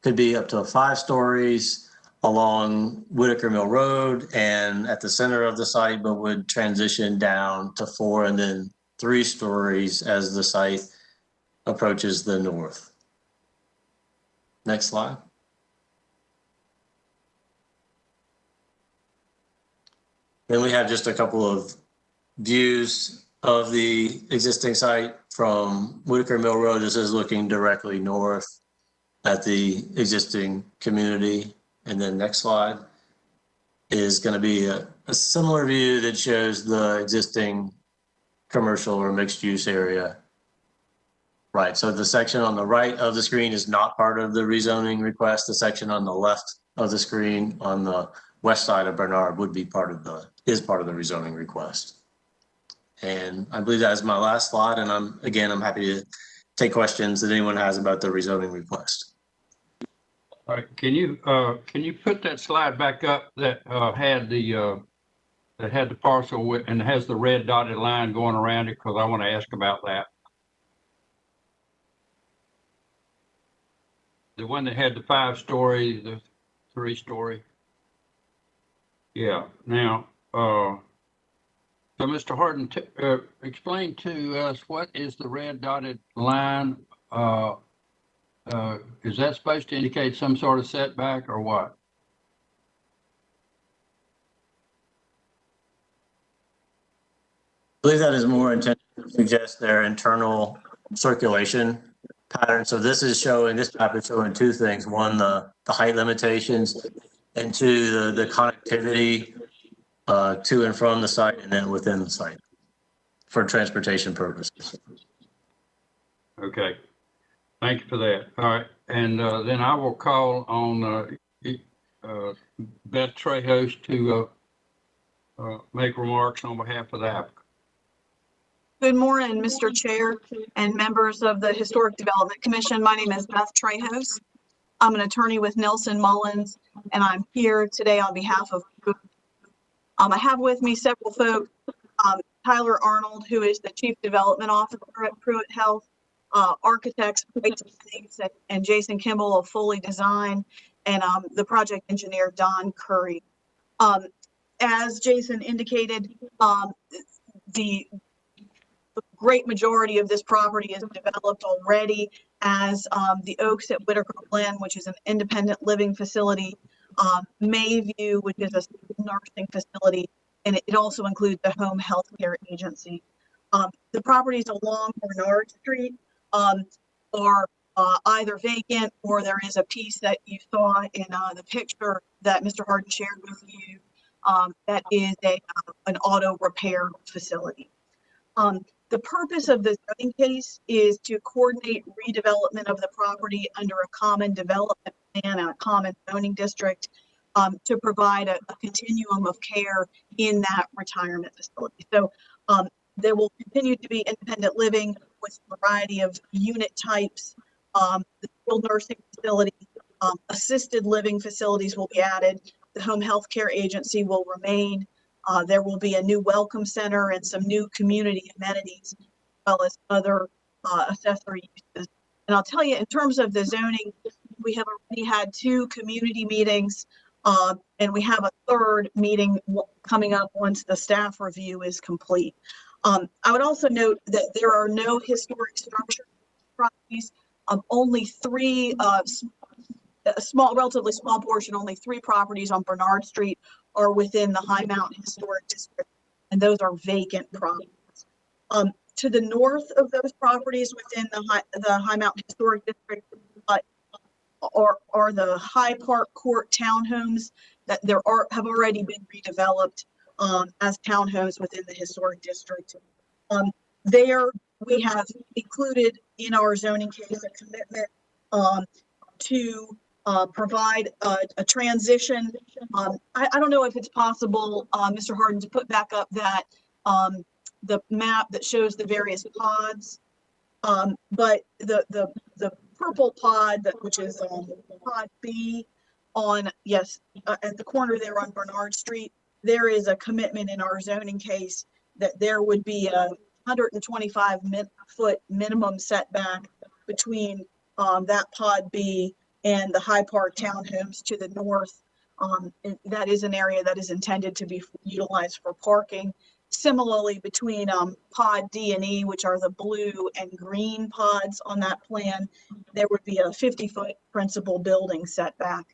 could be up to 5 stories along Whitaker Mill Road and at the center of the site, but would transition down to 4 and then 3 stories as the site approaches the north. Next slide. Then we have just a couple of views of the existing site from Whitaker Mill Road. This is looking directly north at the existing community. And then next slide is going to be a similar view that shows the existing commercial or mixed use area. Right, so the section on the right of the screen is not part of the rezoning request. The section on the left of the screen on the west side of Bernard would be part of the rezoning request. And I believe that is my last slide. And I'm happy to take questions that anyone has about the rezoning request. All right, can you put that slide back up that had the parcel with, and has the red dotted line going around it, because I want to ask about that. The one that had the 5-story, the 3-story. Yeah. Now, so Mr. Harden, explain to us, what is the red dotted line? Is that supposed to indicate some sort of setback or what? I believe that is more intended to suggest their internal circulation pattern. So this map is showing 2 things. One, the height limitations, and 2, the connectivity to and from the site and then within the site for transportation purposes. Okay, thank you for that. All right, and then I will call on Beth Trejos to make remarks on behalf of the applicant. Good morning, Mr. Chair and members of the Historic Development Commission. My name is Beth Trejos. I'm an attorney with Nelson Mullins, and I'm here today on behalf of I have with me several folks, Tyler Arnold, who is the Chief Development Officer at Pruitt Health, architects, and Jason Kimball of Foley Design, and the project engineer, Don Curry. As Jason indicated, the great majority of this property is developed already as the Oaks at Whitaker Glen, which is an independent living facility, Mayview, which is a nursing facility, and it also includes the home health care agency. The properties along Bernard Street are either vacant, or there is a piece that you saw in the picture that Mr. Harden shared with you that is an auto repair facility. The purpose of this zoning case is to coordinate redevelopment of the property under a common development plan and a common zoning district to provide a continuum of care in that retirement facility. So there will continue to be independent living with a variety of unit types. The skilled nursing facility, assisted living facilities will be added. The home health care agency will remain. There will be a new welcome center and some new community amenities, as well as other accessory uses. And I'll tell you, in terms of the zoning, we have already had 2 community meetings, and we have a 3rd meeting coming up once the staff review is complete. I would also note that there are no historic structure properties. Only 3, a relatively small portion, only 3 properties on Bernard Street are within the High Mountain Historic District, and those are vacant properties. To the north of those properties within the High Mountain Historic District are the High Park Court townhomes that have already been redeveloped as townhomes within the historic district. There we have included in our zoning case a commitment to provide a transition. I don't know if it's possible, Mr. Harden, to put back up that the map that shows the various pods, but the purple pod, which is pod B on, yes, at the corner there on Bernard Street, there is a commitment in our zoning case that there would be a 125-foot minimum setback between that pod B and the High Park townhomes to the north. That is an area that is intended to be utilized for parking. Similarly, between pod D and E, which are the blue and green pods on that plan, there would be a 50-foot principal building setback.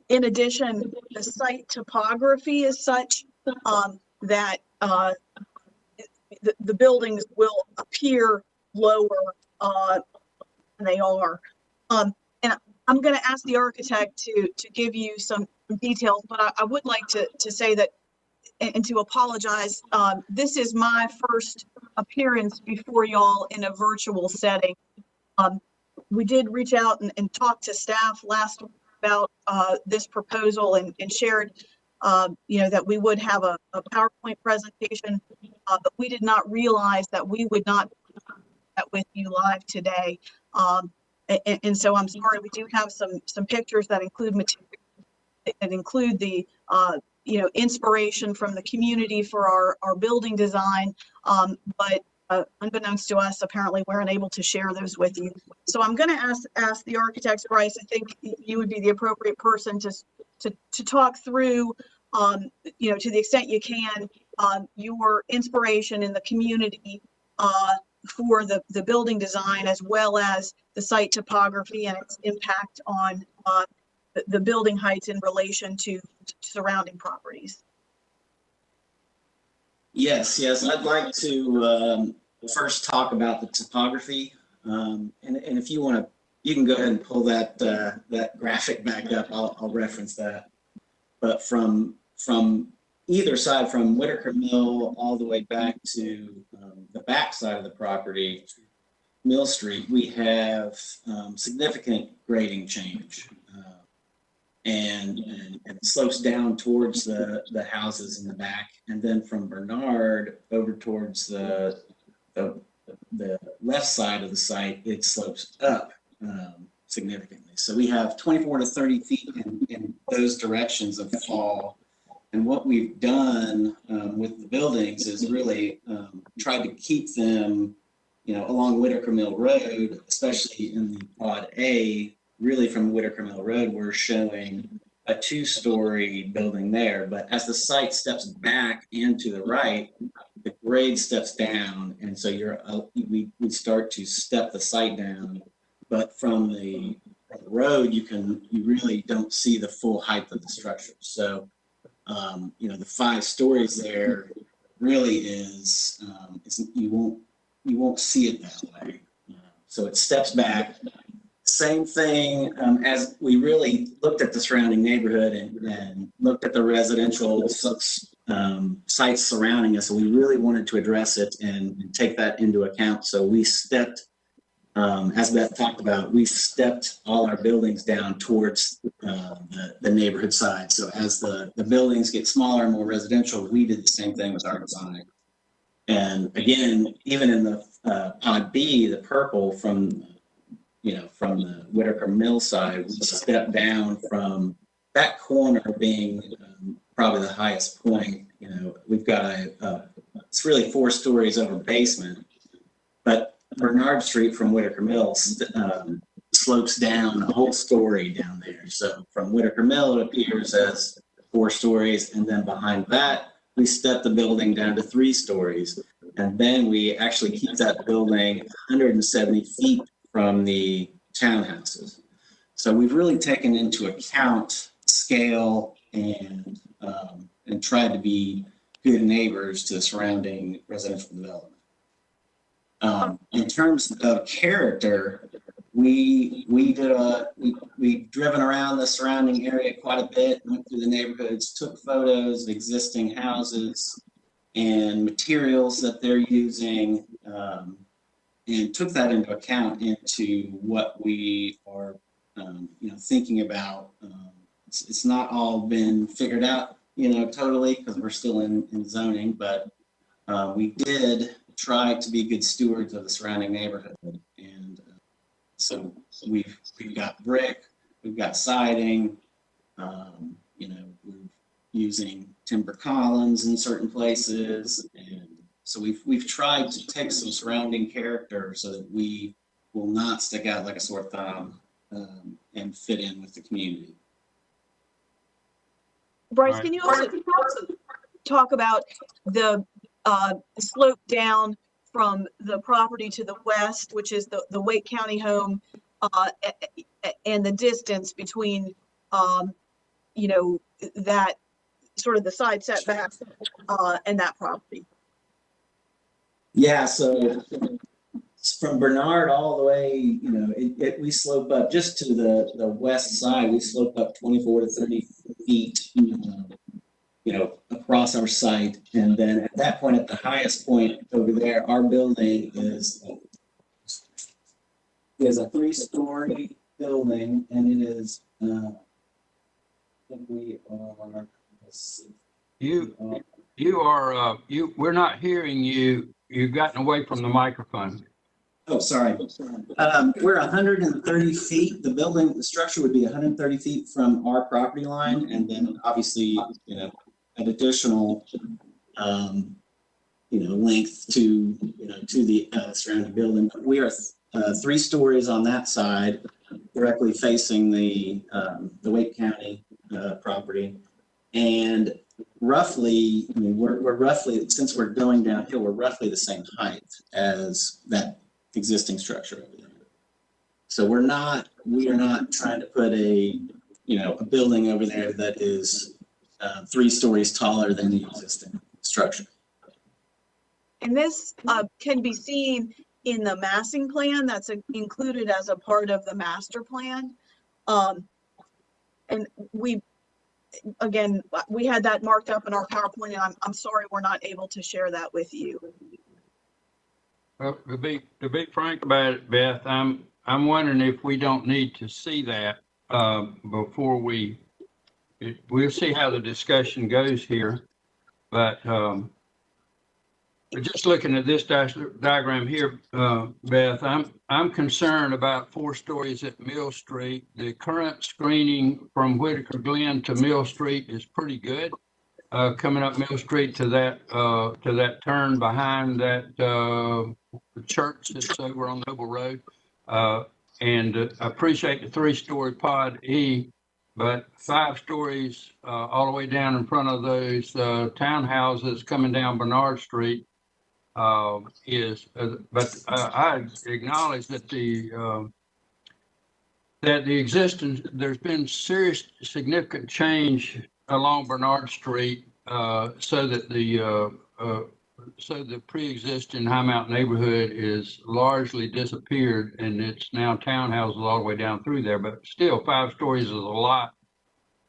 In addition, the site topography is such that the buildings will appear lower than they are. And I'm going to ask the architect to give you some details, but I would like to say that, and to apologize, this is my first appearance before y'all in a virtual setting. We did reach out and talk to staff last week about this proposal and shared that we would have a PowerPoint presentation, but we did not realize that we would not be that with you live today. And so I'm sorry, we do have some pictures that include material that include the inspiration from the community for our building design, but unbeknownst to us, apparently we're unable to share those with you. So I'm going to ask the architect, Bryce. I think you would be the appropriate person to talk through, to the extent you can, your inspiration in the community for the building design, as well as the site topography and its impact on the building heights in relation to surrounding properties. Yes, I'd like to first talk about the topography, and if you want to, you can go ahead and pull that graphic back up. I'll reference that. But from either side, from Whitaker Mill all the way back to the back side of the property, Mill Street, we have significant grading change. And it slopes down towards the houses in the back, and then from Bernard over towards the left side of the site, it slopes up significantly. So we have 24 to 30 feet in those directions of fall. And what we've done with the buildings is really tried to keep them, along Whitaker Mill Road, especially in the Pod A. Really, from Whitaker Mill Road, we're showing a 2-story building there. But as the site steps back and to the right, the grade steps down, and so we start to step the site down. But from the road, you really don't see the full height of the structure. So, the 5 stories there really is you won't see it that way. So it steps back. Same thing as we really looked at the surrounding neighborhood and looked at the residential sites surrounding us. So we really wanted to address it and take that into account. So we stepped, as Beth talked about, we stepped all our buildings down towards the neighborhood side. So as the buildings get smaller and more residential, we did the same thing with our design. And again, even in the Pod B, the purple from the Whitaker Mill side, we stepped down from that corner being probably the highest point. We've got it's really 4 stories over basement, but Bernard Street from Whitaker Mills slopes down a whole story down there. So from Whitaker Mill, it appears as 4 stories, and then behind that, we step the building down to 3 stories. And then we actually keep that building 170 feet from the townhouses. So we've really taken into account scale and tried to be good neighbors to the surrounding residential development. In terms of character, we've driven around the surrounding area quite a bit, went through the neighborhoods, took photos of existing houses and materials that they're using, and took that into account into what we are thinking about. It's not all been figured out totally, because we're still in zoning, but we did try to be good stewards of the surrounding neighborhood. And so we've got brick, we've got siding, we're using timber columns in certain places. And so we've tried to take some surrounding character so that we will not stick out like a sore thumb and fit in with the community. Bryce, can you also talk about the slope down from the property to the west, which is the Wake County home, and the distance between, that sort of the side setback and that property? Yeah, so from Bernard all the way, we slope up just to the west side. We slope up 24 to 30 feet, across our site. And then at that point, at the highest point over there, our building is a 3-story building, and it is, I think we are, let's see. We're not hearing you. You've gotten away from the microphone. Oh, sorry. We're 130 feet. The structure would be 130 feet from our property line, and then obviously, an additional, length to the surrounding building. But we are 3 stories on that side, directly facing the Wake County property, and roughly, we're roughly, since we're going downhill, we're roughly the same height as that existing structure over there. So we are not trying to put a building over there that is 3 stories taller than the existing structure. And this can be seen in the massing plan that's included as a part of the master plan. And we had that marked up in our PowerPoint, and I'm sorry we're not able to share that with you. Well, to be frank about it, Beth, I'm wondering if we don't need to see that before we'll see how the discussion goes here. But just looking at this diagram here, Beth, I'm concerned about 4 stories at Mill Street. The current screening from Whitaker Glen to Mill Street is pretty good. Coming up Mill Street to that turn behind that church that's over on Noble Road, and I appreciate the 3-story pod E, but 5 stories all the way down in front of those townhouses coming down Bernard Street is. But I acknowledge that there's been serious, significant change along Bernard Street, so that the pre-existing High Mountain neighborhood is largely disappeared, and it's now townhouses all the way down through there. But still, 5 stories is a lot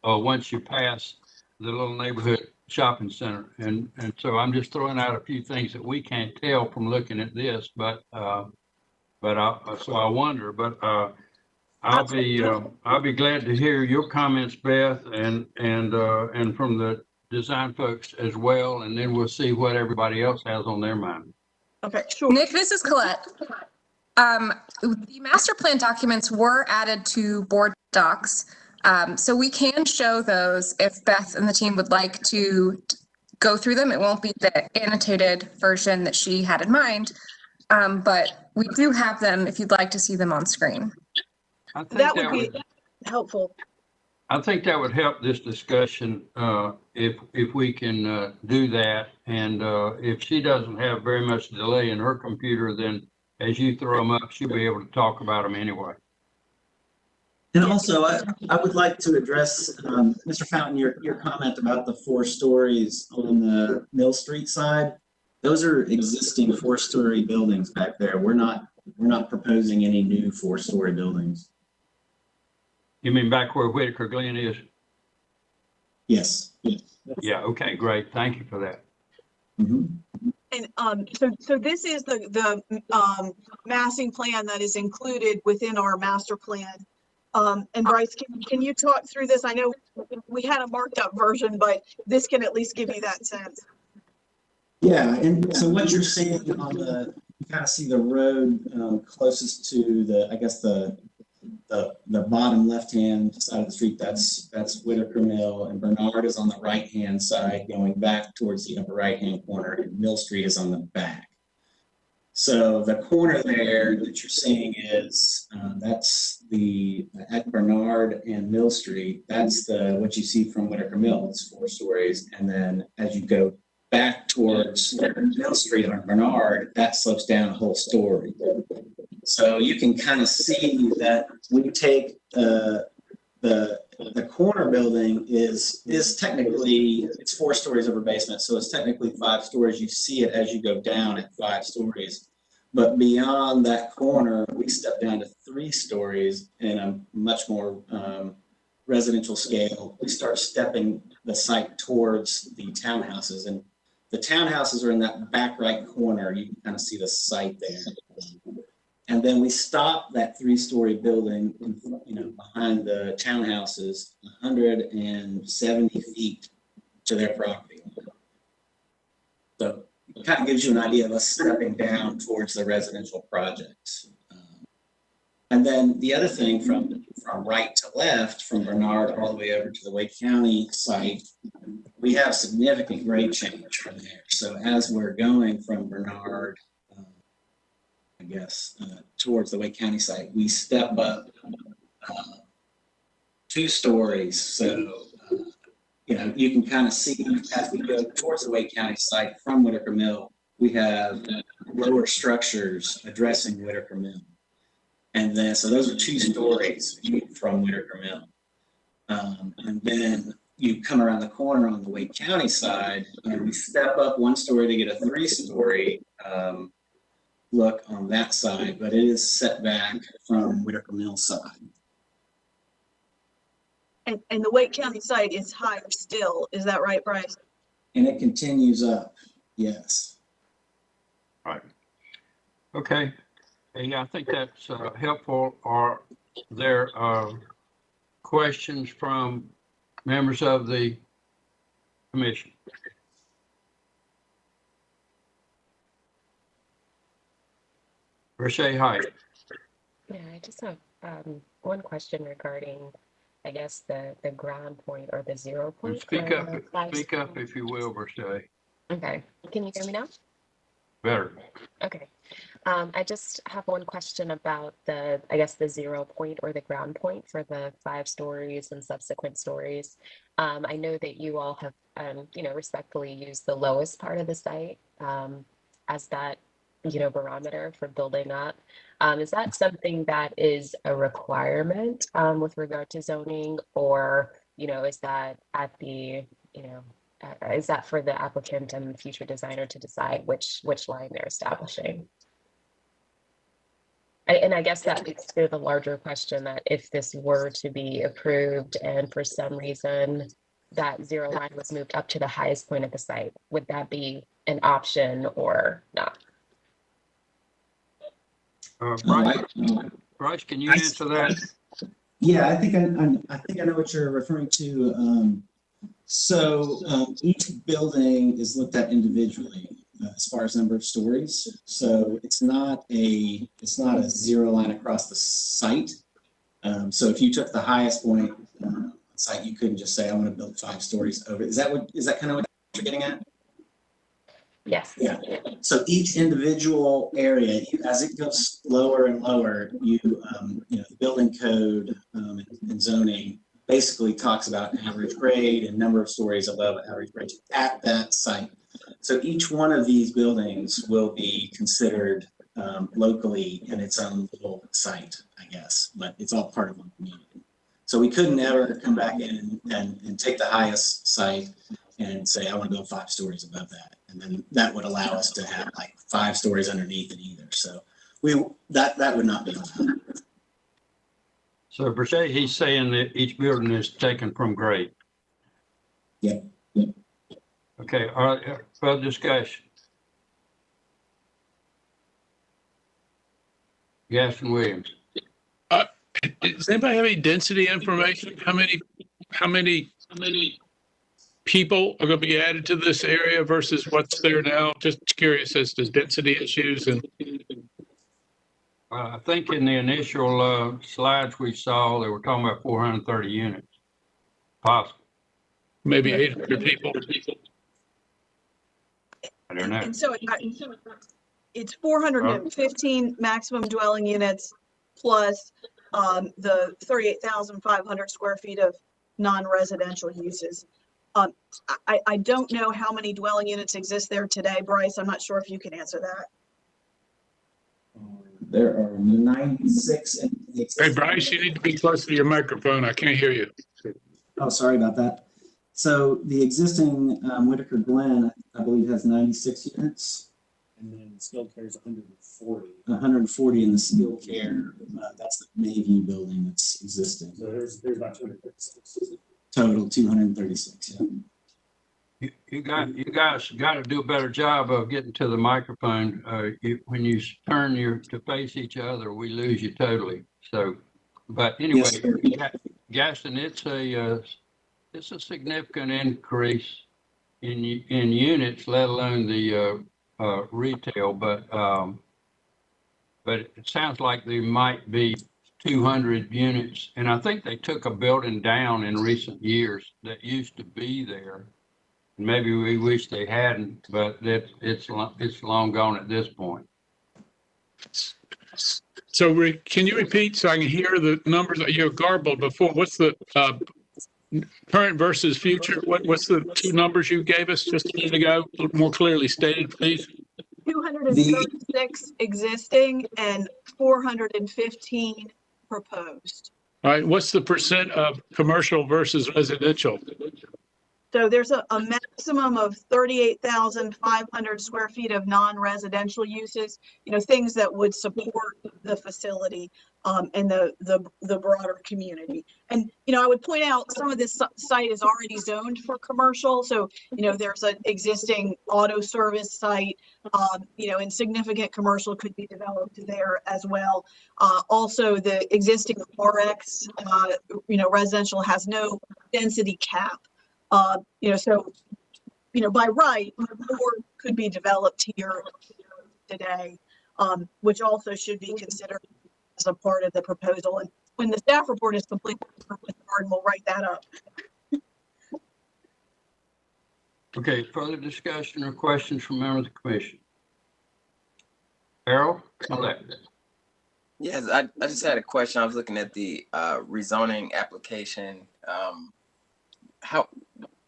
once you pass the little neighborhood shopping center. And so I'm just throwing out a few things that we can't tell from looking at this. But I wonder. But I'll be glad to hear your comments, Beth, and from the design folks as well, and then we'll see what everybody else has on their mind. Okay, sure. Nick, this is Colette. The master plan documents were added to board docs So we can show those if Beth and the team would like to go through them. It won't be the annotated version that she had in mind, but we do have them if you'd like to see them on screen. I think That would be helpful. I think that would help this discussion if we can do that. And if she doesn't have very much delay in her computer, then as you throw them up, she'll be able to talk about them anyway. And also, I would like to address, Mr. Fountain, your comment about the 4 stories on the Mill Street side. Those are existing 4-story buildings back there. We're not proposing any new 4-story buildings. You mean back where Whitaker Glen is? Yes. Yeah, okay, great. Thank you for that. And so this is the massing plan that is included within our master plan. And Bryce, can you talk through this? I know we had a marked up version, but this can at least give you that sense. Yeah, and so what you're seeing on you kind of see the road closest to the bottom left-hand side of the street. That's Whitaker Mill, and Bernard is on the right-hand side going back towards the upper right-hand corner, and Mill Street is on the back. So the corner there that you're seeing is that's at Bernard and Mill Street. That's what you see from Whitaker Mill. It's 4 stories, and then as you go back towards Mill Street on Bernard, that slopes down a whole story. So you can kind of see that when you take the corner building is technically, it's 4 stories over basement, so it's technically 5 stories. You see it as you go down at 5 stories. But beyond that corner, we step down to 3 stories in a much more residential scale. We start stepping the site towards the townhouses, and the townhouses are in that back right corner. You can kind of see the site there. And then we stop that 3-story building, behind the townhouses, 170 feet to their property. So it kind of gives you an idea of us stepping down towards the residential projects. And then the other thing from right to left, from Bernard all the way over to the Wake County site, we have significant grade change from there. So as we're going from Bernard, towards the Wake County site, we step up 2 stories. So, you can kind of see as we go towards the Wake County site from Whitaker Mill, we have lower structures addressing Whitaker Mill. And then, so those are 2 stories from Whitaker Mill. And then you come around the corner on the Wake County side, and we step up 1 story to get a 3-story look on that side, but it is set back from Whitaker Mill side. And the Wake County site is higher still. Is that right, Bryce? And it continues up, yes. Right. Okay. Hey, I think that's helpful. Are there questions from members of the commission? Rashay, hi. Yeah, I just have one question regarding, I guess, the ground point or the 0 point. Speak up if you will, Rashay. Okay. Can you hear me now? Better. Okay. I just have one question about the 0 point or the ground point for the 5 stories and subsequent stories. I know that you all have, respectfully used the lowest part of the site as that, barometer for building up. Is that something that is a requirement with regard to zoning, or, is that at the, is that for the applicant and future designer to decide which line they're establishing? And I guess that leads to the larger question that if this were to be approved and for some reason that 0 line was moved up to the highest point of the site, would that be an option or not? Bryce, can you answer that? Yeah, I think I know what you're referring to. Each building is looked at individually as far as number of stories. So it's not a 0 line across the site. So if you took the highest point site, you couldn't just say, I want to build 5 stories over. Is that kind of what you're getting at? Yes. Yeah. So each individual area, as it goes lower and lower, the building code and zoning basically talks about average grade and number of stories above average grade at that site. So each one of these buildings will be considered locally in its own little site, I guess, but it's all part of one community. So we couldn't ever come back in and take the highest site and say, I want to build 5 stories above that. And then that would allow us to have like 5 stories underneath it either. So that would not be allowed. So per se, he's saying that each building is taken from grade. Yep. Okay, all right, further discussion. Gaston Williams. Does anybody have any density information? How many people are going to be added to this area versus what's there now? Just curious as to density issues. And I think in the initial slides we saw, they were talking about 430 units. Possible. Maybe 800 people. I don't know. And so it's 415 maximum dwelling units plus the 38,500 square feet of non-residential uses. I don't know how many dwelling units exist there today, Bryce. I'm not sure if you can answer that. There are 96. Hey, Bryce, you need to be close to your microphone. I can't hear you. Oh, sorry about that. So the existing Whitaker Glen, I believe, has 96 units. And then skilled care is 140. 140 in the skilled care. That's the Mayview building that's existing. So there's about 236. Total 236. Yeah. You guys got to do a better job of getting to the microphone. When you turn to face each other, we lose you totally. So, but anyway, yes, Gaston, it's a significant increase in units, let alone the retail. But it sounds like there might be 200 units, and I think they took a building down in recent years that used to be there. Maybe we wish they hadn't, but it's long gone at this point. So can you repeat so I can hear the numbers that you garbled before? What's the current versus future? What's the 2 numbers you gave us just a minute ago? A little more clearly stated, please. 236 existing and 415 proposed. All right. What's the percent of commercial versus residential? So there's a maximum of 38,500 square feet of non-residential uses, things that would support the facility and the broader community. And, I would point out some of this site is already zoned for commercial. So, there's an existing auto service site, and significant commercial could be developed there as well. Also, the existing RX, residential has no density cap. So, by right, more could be developed here today, which also should be considered as a part of the proposal. And when the staff report is complete, we'll write that up. Okay, further discussion or questions from members of the commission? Errol? Yes, I just had a question. I was looking at the rezoning application.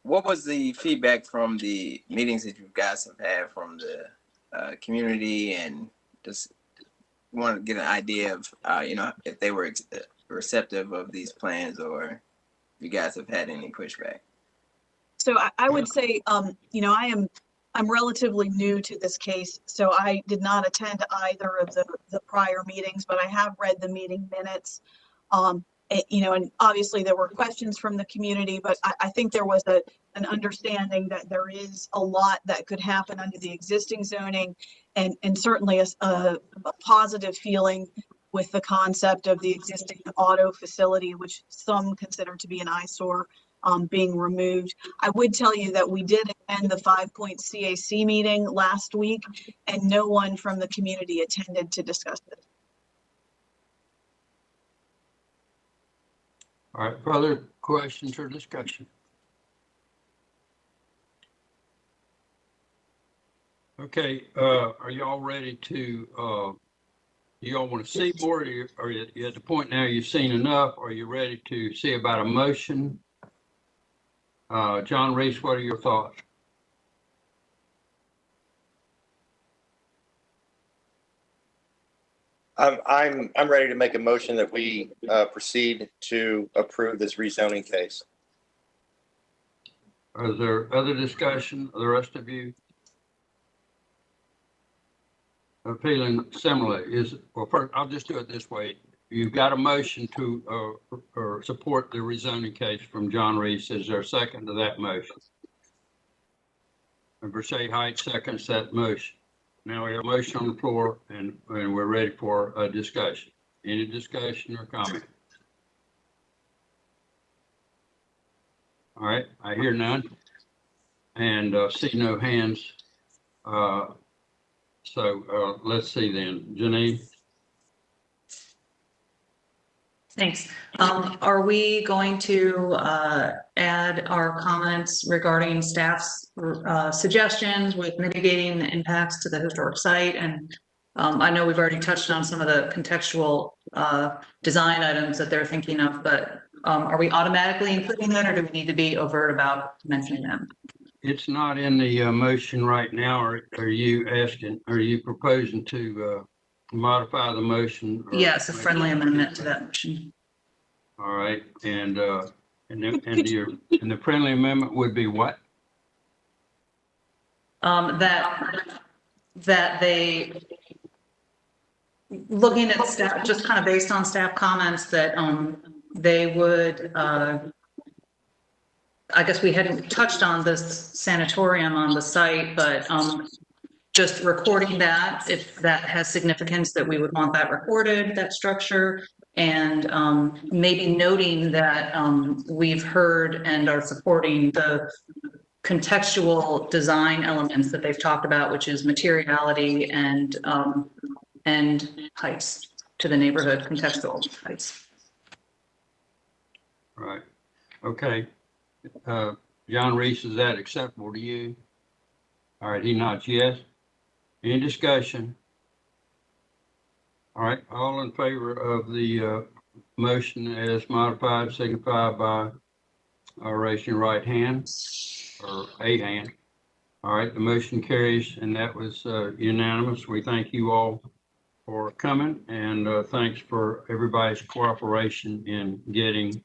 What was the feedback from the meetings that you guys have had from the community, and just want to get an idea of if they were receptive of these plans, or if you guys have had any pushback? So I would say, I'm relatively new to this case, so I did not attend either of the prior meetings, but I have read the meeting minutes. And obviously there were questions from the community, but I think there was an understanding that there is a lot that could happen under the existing zoning, and certainly a positive feeling with the concept of the existing auto facility, which some consider to be an eyesore, being removed. I would tell you that we did attend the 5-point CAC meeting last week, and no one from the community attended to discuss it. All right, further questions or discussion? Okay, are y'all ready to, y'all want to see more? Or you at the point now you've seen enough? Or are you ready to see about a motion? John Reese, what are your thoughts? I'm ready to make a motion that we proceed to approve this rezoning case. Is there other discussion of the rest of you? Are feeling similar? Well, first, I'll just do it this way. You've got a motion to or support the rezoning case from John Reese. Is there a second to that motion? And Versailles Heights seconds that motion. Now we have a motion on the floor and we're ready for a discussion. Any discussion or comment? All right, I hear none and see no hands. So let's see then. Janine? Thanks. Are we going to add our comments regarding staff's suggestions with mitigating the impacts to the historic site? And I know we've already touched on some of the contextual design items that they're thinking of, but are we automatically including that, or do we need to be overt about mentioning them? It's not in the motion right now. Are you proposing to modify the motion? Yes, a friendly amendment to that motion. All right, and the friendly amendment would be what? That they, looking at staff, just kind of based on staff comments, that they would, I guess we hadn't touched on this sanatorium on the site, but just recording that, if that has significance, that we would want that recorded, that structure, and maybe noting that we've heard and are supporting the contextual design elements that they've talked about, which is materiality and heights to the neighborhood, contextual heights. Right. Okay. John Reese, is that acceptable to you? All right, he nods yes. Any discussion? All right, all in favor of the motion as modified, signify by raising your right hand or a hand. All right, the motion carries, and that was unanimous. We thank you all for coming, and thanks for everybody's cooperation in getting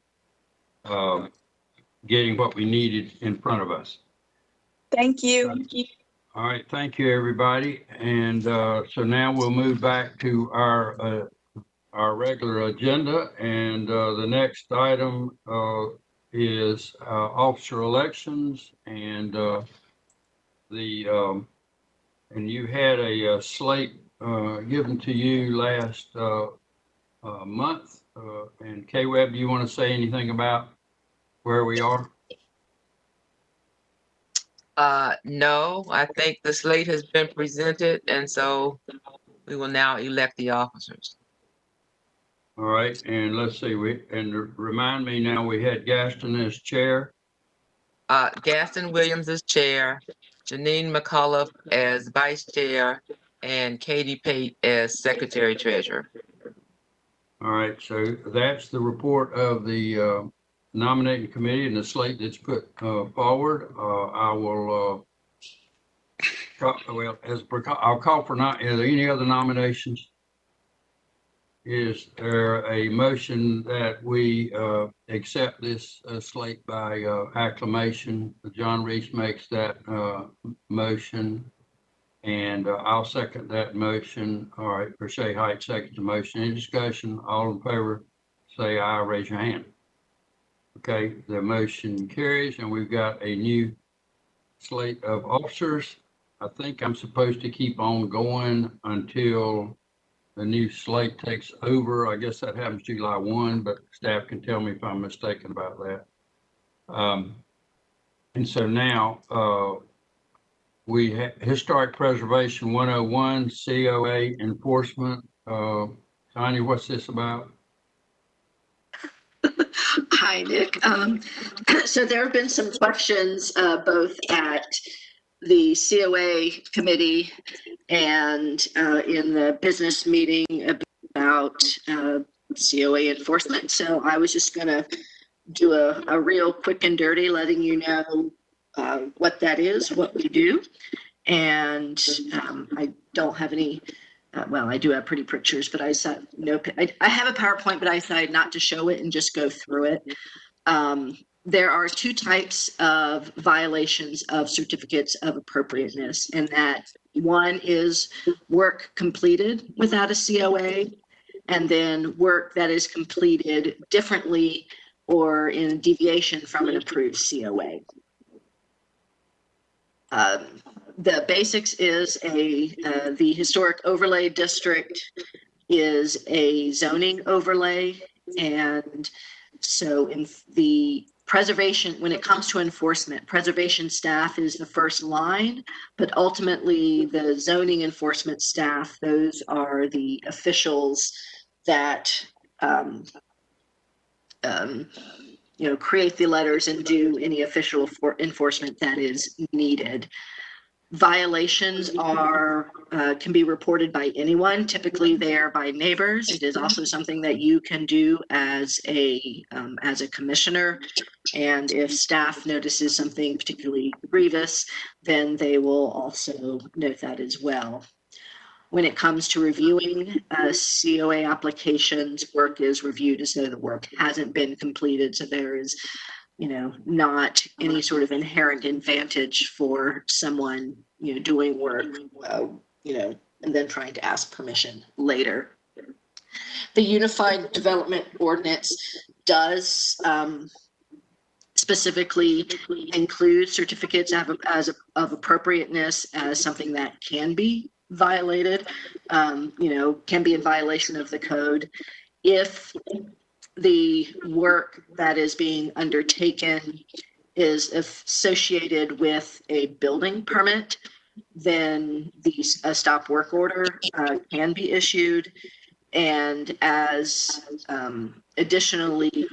what we needed in front of us. Thank you. All right, thank you, everybody. And so now we'll move back to our regular agenda, and the next item is officer elections, and and you had a slate given to you last month. And K-Web, do you want to say anything about where we are? No, I think the slate has been presented, and so we will now elect the officers. All right, and let's see, remind me now, we had Gaston as chair. Gaston Williams as chair, Janine McCullough as vice chair, and Katie Pate as secretary treasurer. All right, so that's the report of the nominating committee and the slate that's put forward. I will, I'll call for are there any other nominations? Is there a motion that we accept this slate by acclamation? John Reese makes that motion, and I'll second that motion. All right, Versailles Heights seconds the motion. Any discussion? All in favor, say aye, raise your hand. Okay, the motion carries, and we've got a new slate of officers. I think I'm supposed to keep on going until the new slate takes over. I guess that happens July 1, but staff can tell me if I'm mistaken about that. And so now we have Historic Preservation 101, COA enforcement. Tanya, what's this about? Hi, Nick. So there have been some questions both at the COA committee and in the business meeting about COA enforcement. So I was just going to do a real quick and dirty, letting you know what that is, what we do. And I don't have any, well, I do have pretty pictures, but I said no. I have a PowerPoint, but I decided not to show it and just go through it. There are two types of violations of certificates of appropriateness, and that one is work completed without a COA, and then work that is completed differently or in deviation from an approved COA. The basics is the historic overlay district is a zoning overlay, and so in the preservation, when it comes to enforcement, preservation staff is the first line, but ultimately the zoning enforcement staff, those are the officials that create the letters and do any official enforcement that is needed. Violations are can be reported by anyone. Typically, they are by neighbors. It is also something that you can do as a commissioner. And if staff notices something particularly grievous, then they will also note that as well. When it comes to reviewing COA applications, work is reviewed as though the work hasn't been completed. So there is, not any sort of inherent advantage for someone, doing work, and then trying to ask permission later. The Unified Development Ordinance does specifically include certificates of appropriateness as something that can be violated, can be in violation of the code if the work that is being undertaken is associated with a building permit, then a stop work order can be issued. And as additionally,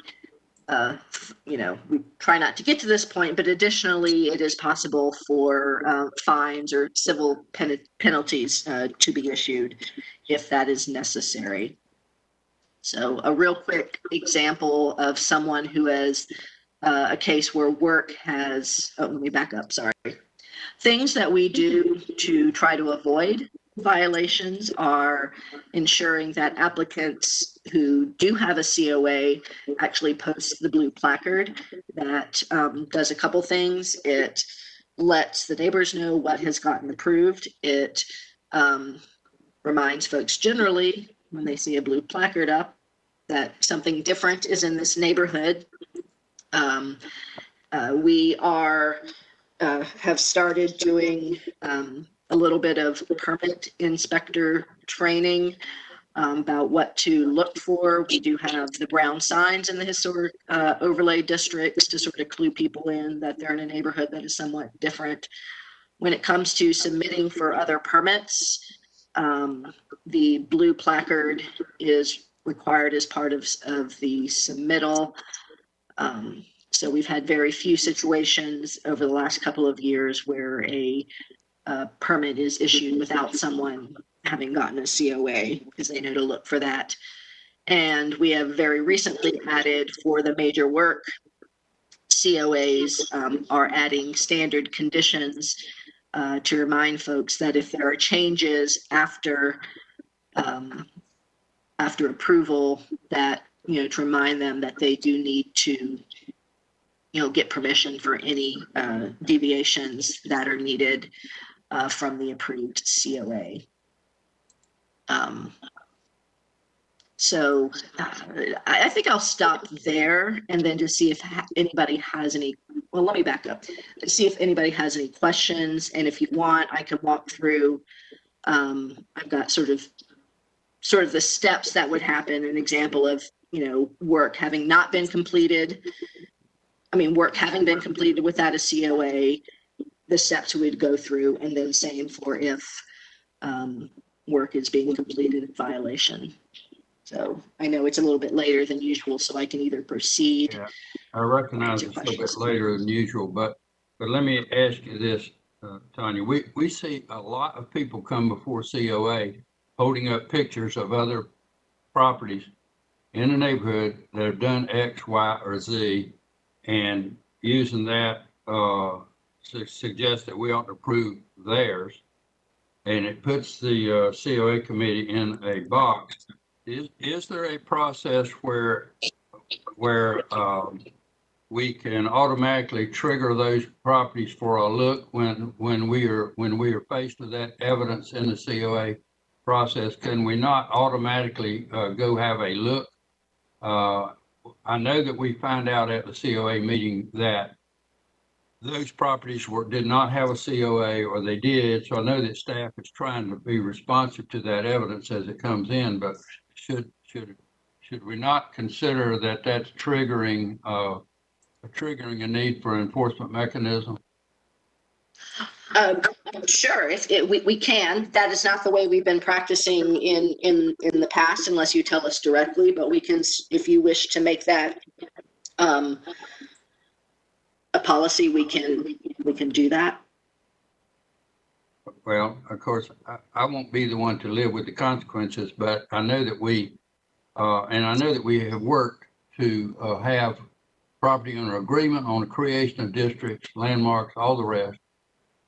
we try not to get to this point, but additionally, it is possible for fines or civil penalties to be issued if that is necessary. So a real quick example of someone who has a case where work has, let me back up, sorry. Things that we do to try to avoid violations are ensuring that applicants who do have a COA actually post the blue placard. That does a couple things. It lets the neighbors know what has gotten approved. It reminds folks generally when they see a blue placard up that something different is in this neighborhood. We have started doing a little bit of permit inspector training about what to look for. We do have the brown signs in the historic overlay districts to sort of clue people in that they're in a neighborhood that is somewhat different. When it comes to submitting for other permits, the blue placard is required as part of the submittal. So we've had very few situations over the last couple of years where a permit is issued without someone having gotten a COA, because they know to look for that. And we have very recently added, for the major work, COAs are adding standard conditions to remind folks that if there are changes after approval, that, to remind them that they do need to, get permission for any deviations that are needed from the approved COA. So I think I'll stop there and then just see if anybody has any, well, let me back up, see if anybody has any questions. And if you want, I can walk through, I've got sort of the steps that would happen, an example of, work having not been completed. Work having been completed without a COA, the steps we'd go through, and then same for if work is being completed in violation. So I know it's a little bit later than usual, so I can either proceed. Yeah, I recognize it's a little bit later than usual, but let me ask you this, Tanya. We see a lot of people come before COA holding up pictures of other properties in the neighborhood that have done X, Y, or Z, and using that to suggest that we ought to approve theirs. And it puts the COA committee in a box. Is there a process where we can automatically trigger those properties for a look when we are faced with that evidence in the COA process? Can we not automatically go have a look? I know that we found out at the COA meeting that those properties did not have a COA, or they did. So I know that staff is trying to be responsive to that evidence as it comes in, but should we not consider that that's triggering a need for an enforcement mechanism? Sure, we can. That is not the way we've been practicing in the past, unless you tell us directly, but we can, if you wish to make that a policy, we can do that. Well, of course, I won't be the one to live with the consequences, but I know that we have worked to have property owner agreement on the creation of districts, landmarks, all the rest.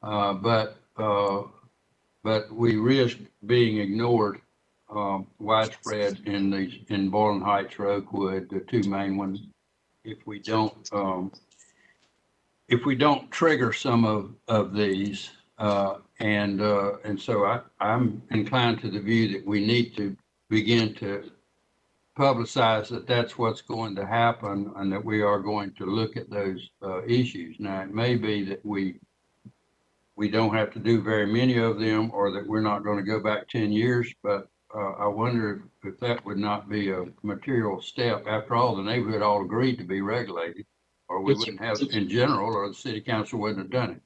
But we risk being ignored widespread in Boylan Heights or Oakwood, the two main ones, if we don't trigger some of these. And so I'm inclined to the view that we need to begin to publicize that that's what's going to happen, and that we are going to look at those issues. Now, it may be that we don't have to do very many of them, or that we're not going to go back 10 years, but I wonder if that would not be a material step. After all, the neighborhood all agreed to be regulated, or we wouldn't have in general, or the city council wouldn't have done it.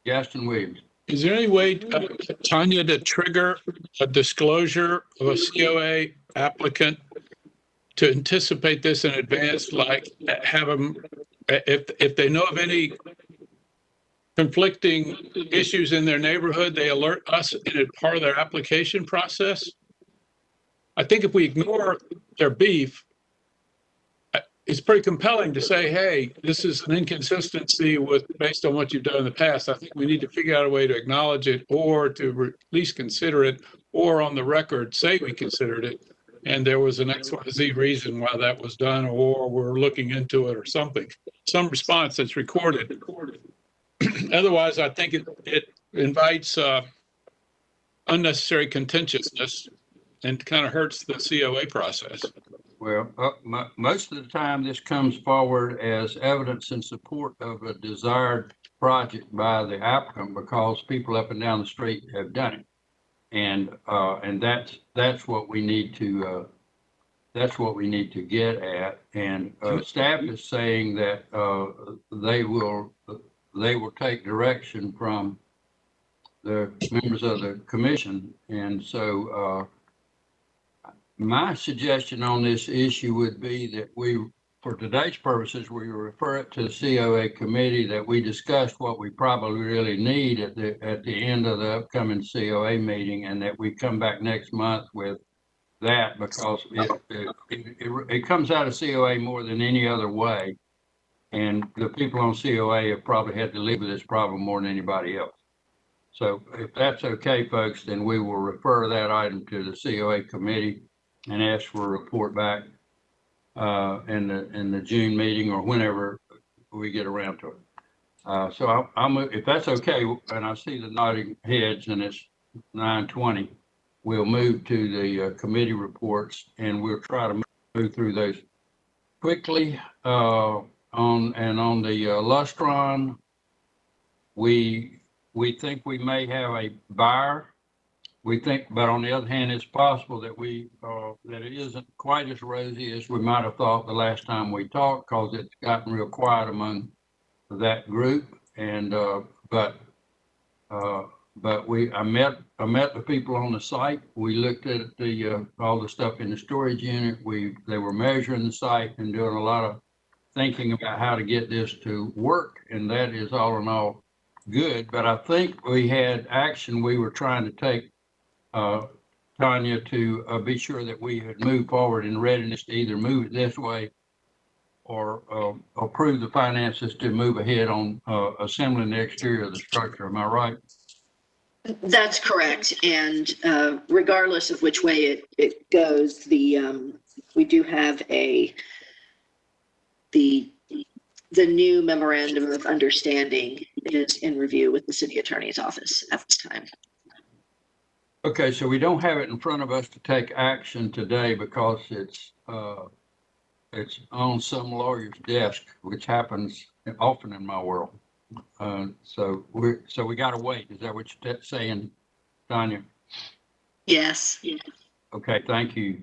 Gaston Williams. Is there any way, Tanya, to trigger a disclosure of a COA applicant to anticipate this in advance, like have them, if they know of any conflicting issues in their neighborhood, they alert us in a part of their application process? I think if we ignore their beef, it's pretty compelling to say, hey, this is an inconsistency based on what you've done in the past. I think we need to figure out a way to acknowledge it, or to at least consider it, or on the record say we considered it, and there was an XYZ reason why that was done, or we're looking into it, or something. Some response that's recorded. Otherwise, I think it invites unnecessary contentiousness and kind of hurts the COA process. Well, most of the time this comes forward as evidence in support of a desired project by the applicant, because people up and down the street have done it. And that's what we need to get at. And staff is saying that they will take direction from the members of the commission. And so my suggestion on this issue would be that for today's purposes, we refer it to the COA committee, that we discuss what we probably really need at the end of the upcoming COA meeting, and that we come back next month with that, because it comes out of COA more than any other way. And the people on COA have probably had to live with this problem more than anybody else. So if that's okay, folks, then we will refer that item to the COA committee and ask for a report back in the June meeting, or whenever we get around to it. So I'll move, if that's okay, and I see the nodding heads, and it's 9:20. We'll move to the committee reports, and we'll try to move through those quickly. On the Lustron, we think we may have a buyer. We think, but on the other hand, it's possible that that it isn't quite as rosy as we might have thought the last time we talked, because it's gotten real quiet among that group. And but But I met the people on the site. We looked at all the stuff in the storage unit. They were measuring the site and doing a lot of thinking about how to get this to work. And that is all in all good. But I think we had action we were trying to take, Tanya, to be sure that we had moved forward in readiness to either move it this way or approve the finances to move ahead on assembling the exterior of the structure. Am I right? That's correct. And regardless of which way it goes, we do have the new memorandum of understanding is in review with the city attorney's office at this time. Okay, so we don't have it in front of us to take action today because it's on some lawyer's desk, which happens often in my world. So we got to wait. Is that what you're saying, Tanya? Yes. Okay, thank you.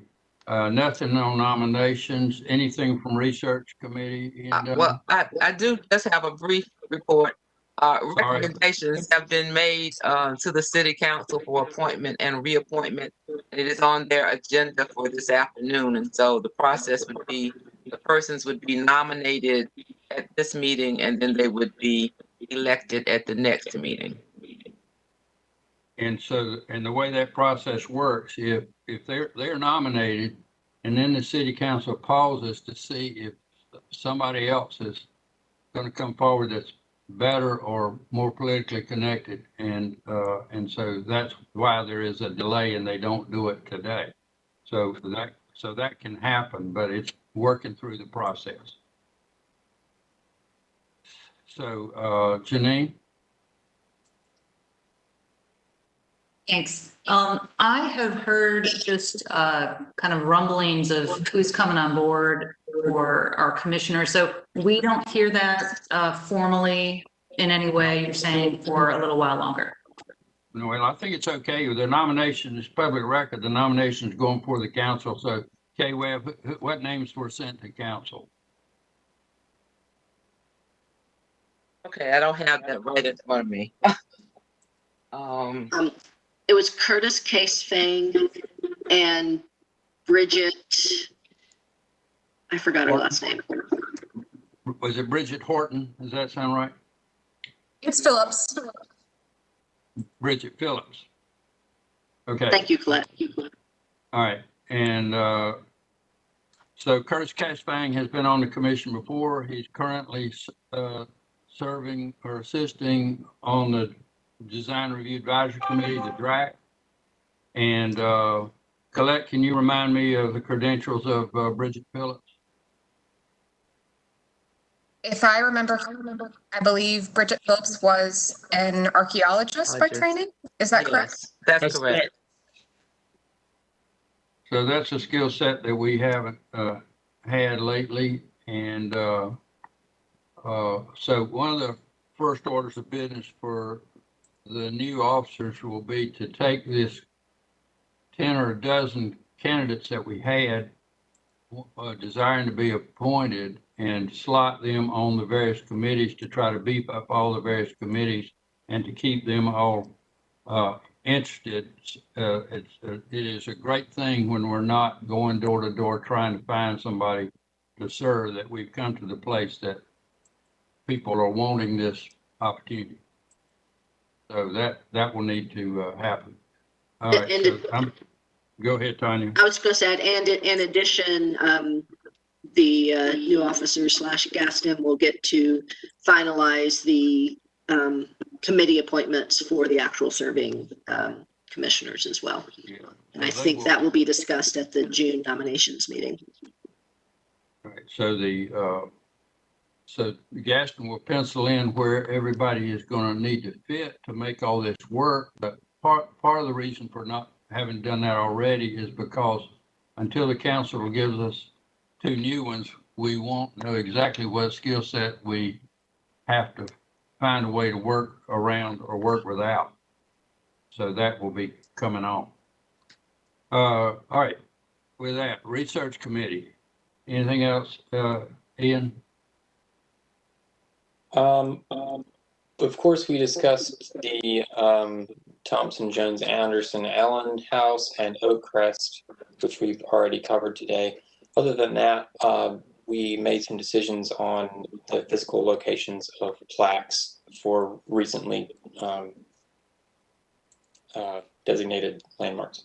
Nothing on nominations. Anything from research committee? Well, I do just have a brief report. Recommendations have been made to the city council for appointment and reappointment. It is on their agenda for this afternoon. And so the process would be, the persons would be nominated at this meeting and then they would be elected at the next meeting. And so, and the way that process works, if they're nominated and then the city council pauses to see if somebody else is going to come forward that's better or more politically connected. And so that's why there is a delay and they don't do it today. So that can happen, but it's working through the process. So, Janine? Thanks. I have heard just kind of rumblings of who's coming on board for our commissioner. So we don't hear that formally in any way, you're saying, for a little while longer. No, well, I think it's okay. The nomination is public record. The nomination is going for the council. So, K-Web, what names were sent to council? Okay, I don't have that right in front of me. It was Curtis Case-Fang and Bridget, I forgot her last name. Was it Bridget Horton? Does that sound right? It's Phillips. Bridget Phillips. Okay. Thank you, Colette. All right. And so Curtis Case-Fang has been on the commission before. He's currently serving or assisting on the Design Review Advisory Committee, the DRAC. And Colette, can you remind me of the credentials of Bridget Phillips? If I remember, I believe Bridget Phillips was an archaeologist by training. Is that correct? That's correct. So that's a skill set that we haven't had lately. And so one of the first orders of business for the new officers will be to take this 10 or a dozen candidates that we had desiring to be appointed and slot them on the various committees to try to beef up all the various committees and to keep them all interested. It is a great thing when we're not going door to door trying to find somebody to serve, that we've come to the place that people are wanting this opportunity. So that will need to happen. All right. So go ahead, Tanya. I was going to say, and in addition, the new officer / Gaston will get to finalize the committee appointments for the actual serving commissioners as well. Yeah. And I think that will be discussed at the June nominations meeting. All right. So Gaston will pencil in where everybody is going to need to fit to make all this work. But part of the reason for not having done that already is because until the council gives us 2 new ones, we won't know exactly what skill set we have to find a way to work around or work without. So that will be coming on. All right. With that, research committee. Anything else, Ian? Of course, we discussed the Thompson, Jones, Anderson, Allen House and Oakcrest, which we've already covered today. Other than that, we made some decisions on the physical locations of plaques for recently designated landmarks.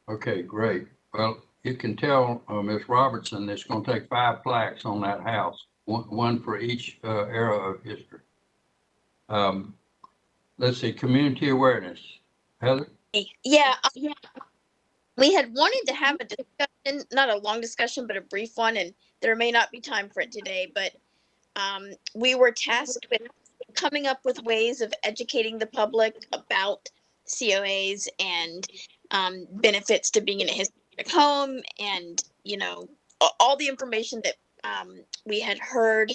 Okay, great. Well, you can tell Ms. Robertson it's going to take 5 plaques on that house, one for each era of history. Let's see, community awareness. Heather? Yeah, we had wanted to have a discussion, not a long discussion, but a brief one, and there may not be time for it today, but we were tasked with coming up with ways of educating the public about COAs and benefits to being in a historic home, and you know, all the information that we had heard,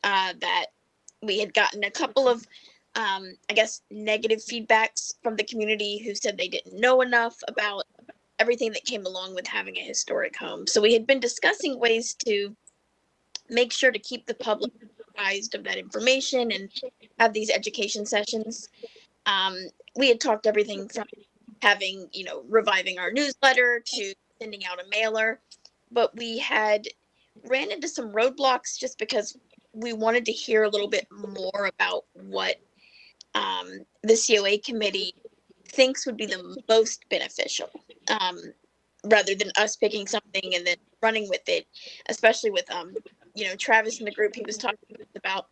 that we had gotten a couple of I guess negative feedbacks from the community who said they didn't know enough about everything that came along with having a historic home. So we had been discussing ways to make sure to keep the public apprised of that information and have these education sessions. We had talked everything from having, you know, reviving our newsletter to sending out a mailer, but we had ran into some roadblocks just because we wanted to hear a little bit more about what the COA committee thinks would be the most beneficial, rather than us picking something and then running with it, especially with you know, Travis in the group. He was talking about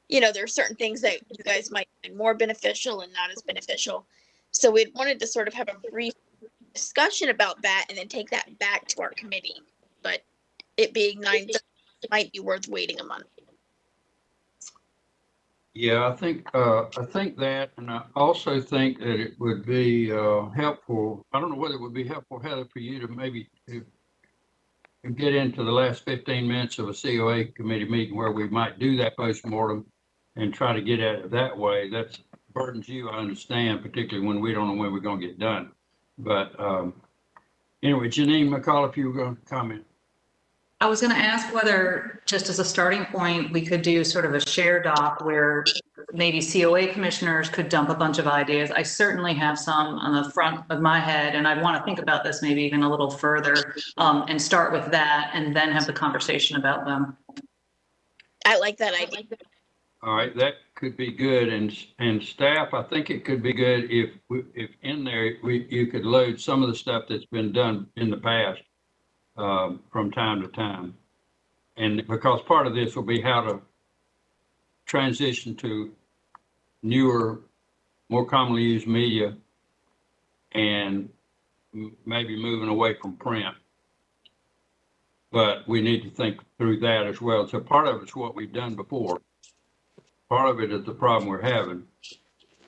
you know, there are certain things that you guys might find more beneficial and not as beneficial. So we wanted to sort of have a brief discussion about that and then take that back to our committee. But it being 9:30, it might be worth waiting a month. Yeah, I think that, and I also think that it would be helpful. I don't know whether it would be helpful, Heather, for you to maybe get into the last 15 minutes of a COA committee meeting where we might do that postmortem and try to get at it that way. That burdens you, I understand, particularly when we don't know when we're going to get done. But anyway, Janine McCall, if you were going to comment. I was going to ask whether, just as a starting point, we could do sort of a share doc where maybe COA commissioners could dump a bunch of ideas. I certainly have some on the front of my head, and I'd want to think about this maybe even a little further, and start with that and then have the conversation about them. I like that idea. All right, that could be good. And staff, I think it could be good if in there you could load some of the stuff that's been done in the past. From time to time. And because part of this will be how to transition to newer, more commonly used media and maybe moving away from print. But we need to think through that as well. So part of it's what we've done before. Part of it is the problem we're having.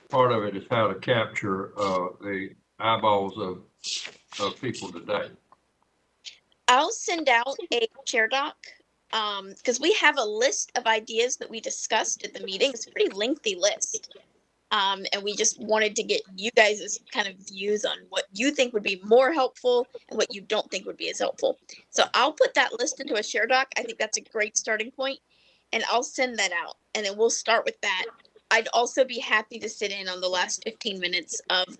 Part of it is how to capture the eyeballs of people today. I'll send out a share doc because we have a list of ideas that we discussed at the meeting. It's a pretty lengthy list. And we just wanted to get you guys' kind of views on what you think would be more helpful and what you don't think would be as helpful. So I'll put that list into a share doc. I think that's a great starting point, and I'll send that out, and then we'll start with that. I'd also be happy to sit in on the last 15 minutes of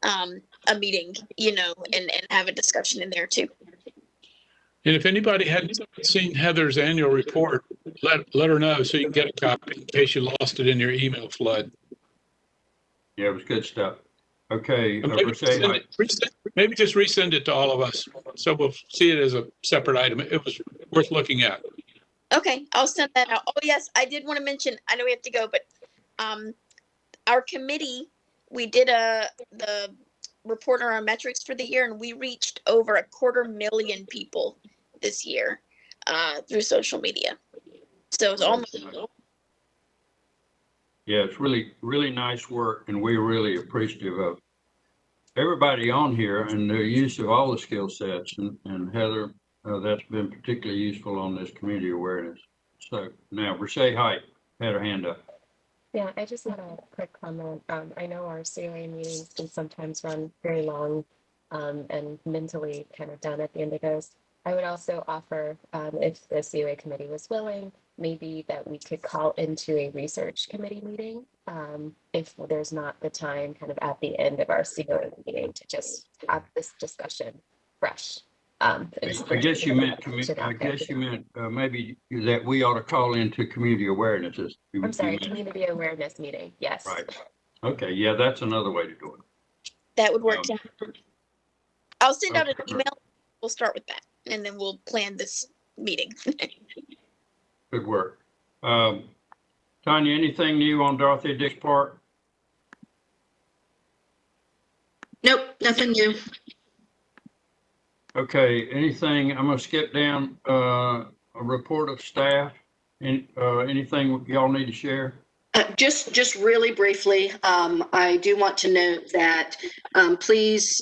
a meeting, you know, and have a discussion in there too. And if anybody hadn't seen Heather's annual report, let her know so you can get a copy in case you lost it in your email flood. Yeah, it was good stuff. Okay. Maybe just resend it to all of us so we'll see it as a separate item. It was worth looking at. Okay, I'll send that out. Oh yes, I did want to mention, I know we have to go, but our committee, we did the report on our metrics for the year, and we reached over 250,000 people this year through social media. So it's almost. Yeah, it's really, really nice work, and we're really appreciative of everybody on here and the use of all the skill sets. And Heather, that's been particularly useful on this community awareness. So now, Rashay Height had her hand up. Yeah, I just had a quick comment. I know our COA meetings can sometimes run very long and mentally kind of done at the end of those. I would also offer, if the COA committee was willing, maybe that we could call into a research committee meeting. If there's not the time kind of at the end of our COA meeting to just have this discussion fresh. I guess you meant, maybe that we ought to call into community awarenesses. I'm sorry, community awareness meeting, yes. Right. Okay, yeah, that's another way to do it. That would work. I'll send out an email. We'll start with that, and then we'll plan this meeting. Good work. Tanya, anything new on Dorothy Dix Park? Nope, nothing new. Okay, anything, I'm gonna skip down, a report of staff. Anything y'all need to share? Just really briefly, I do want to note that please,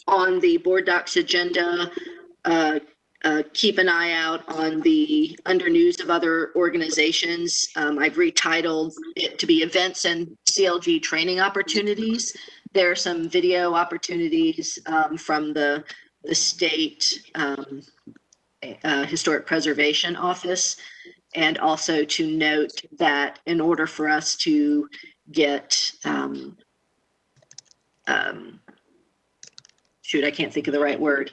on the board docs agenda, keep an eye out on the under news of other organizations. I've retitled it to be events and CLG training opportunities. There are some video opportunities from the state Historic Preservation Office. And also to note that in order for us to get, shoot, I can't think of the right word.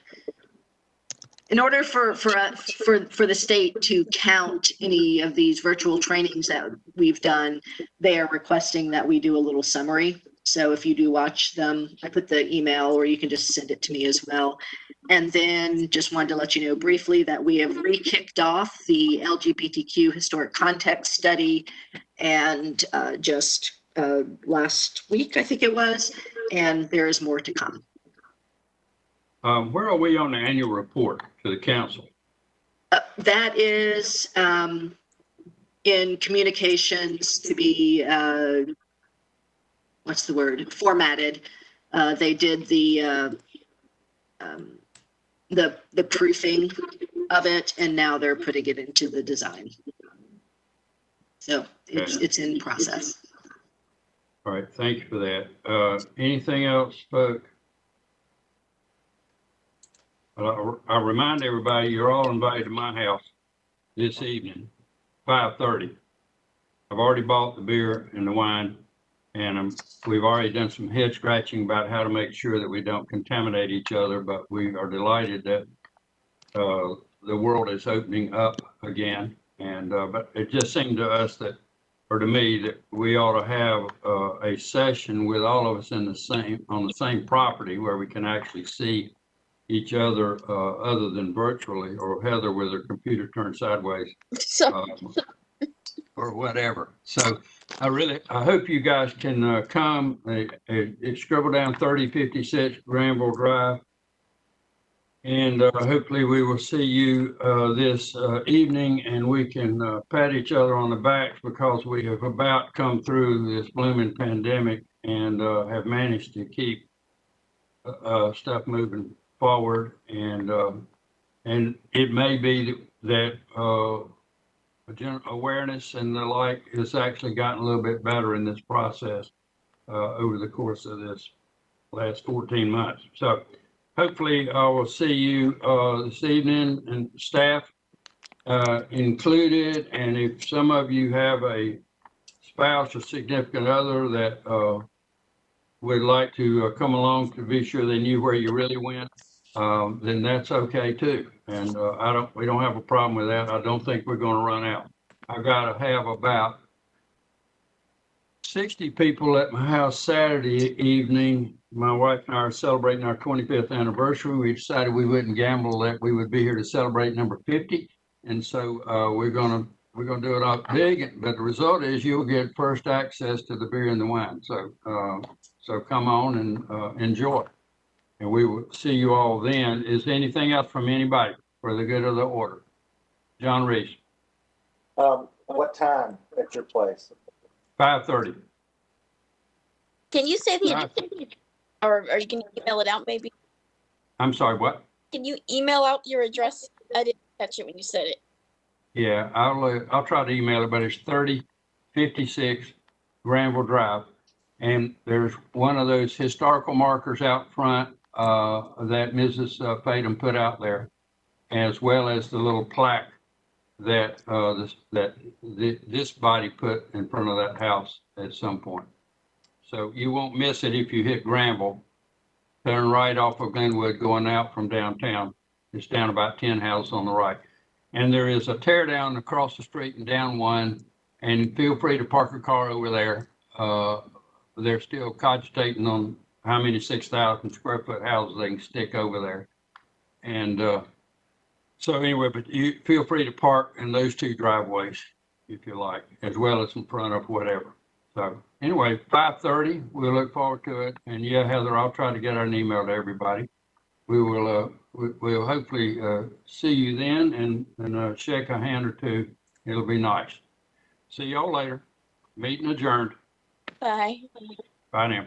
In order for the state to count any of these virtual trainings that we've done, they are requesting that we do a little summary. So if you do watch them, I put the email, or you can just send it to me as well. And then just wanted to let you know briefly that we have re-kicked off the LGBTQ historic context study, and just last week, I think it was, and there is more to come. Where are we on the annual report to the council? That is in communications to be, what's the word, formatted. They did the proofing of it, and now they're putting it into the design. So it's in process. All right, thank you for that. Anything else, folks? I remind everybody, you're all invited to my house this evening, 5:30. I've already bought the beer and the wine, and we've already done some head scratching about how to make sure that we don't contaminate each other, but we are delighted that the world is opening up again. And but it just seemed to us that, or to me, that we ought to have a session with all of us on the same property where we can actually see each other other than virtually, or Heather with her computer turned sideways. Or whatever. So I hope you guys can come. Scribble down 3056 Granville Drive. And hopefully we will see you this evening, and we can pat each other on the backs, because we have about come through this blooming pandemic and have managed to keep stuff moving forward. And it may be that general awareness and the like has actually gotten a little bit better in this process over the course of this last 14 months. So hopefully I will see you this evening, and staff included. And if some of you have a spouse or significant other that would like to come along to be sure they knew where you really went, then that's okay too. And we don't have a problem with that. I don't think we're going to run out. I've got to have about 60 people at my house Saturday evening. My wife and I are celebrating our 25th anniversary. We decided we wouldn't gamble, that we would be here to celebrate number 50. And so we're gonna do it up big. But the result is you'll get first access to the beer and the wine. So so come on and enjoy. And we will see you all then. Is there anything else from anybody for the good of the order? John Reese. What time at your place? 5:30. Can you say the address, or you can email it out maybe? I'm sorry, what? Can you email out your address? I didn't catch it when you said it. Yeah, I'll try to email it, but it's 3056 Granville Drive. And there's one of those historical markers out front that Mrs. Fadum put out there. as well as the little plaque that, this body put in front of that house at some point. So you won't miss it if you hit Granville. Turn right off of Glenwood going out from downtown. It's down about 10 houses on the right. And there is a tear down across the street and down one, and feel free to park a car over there. They're still cogitating on how many 6,000 square foot houses they can stick over there. And so anyway, but you feel free to park in those two driveways if you like, as well as in front of whatever. So anyway, 5:30, we'll look forward to it. And yeah, Heather, I'll try to get an email to everybody. We will, we'll hopefully see you then and shake a hand or two. It'll be nice. See y'all later. Meeting adjourned. Bye. Bye now.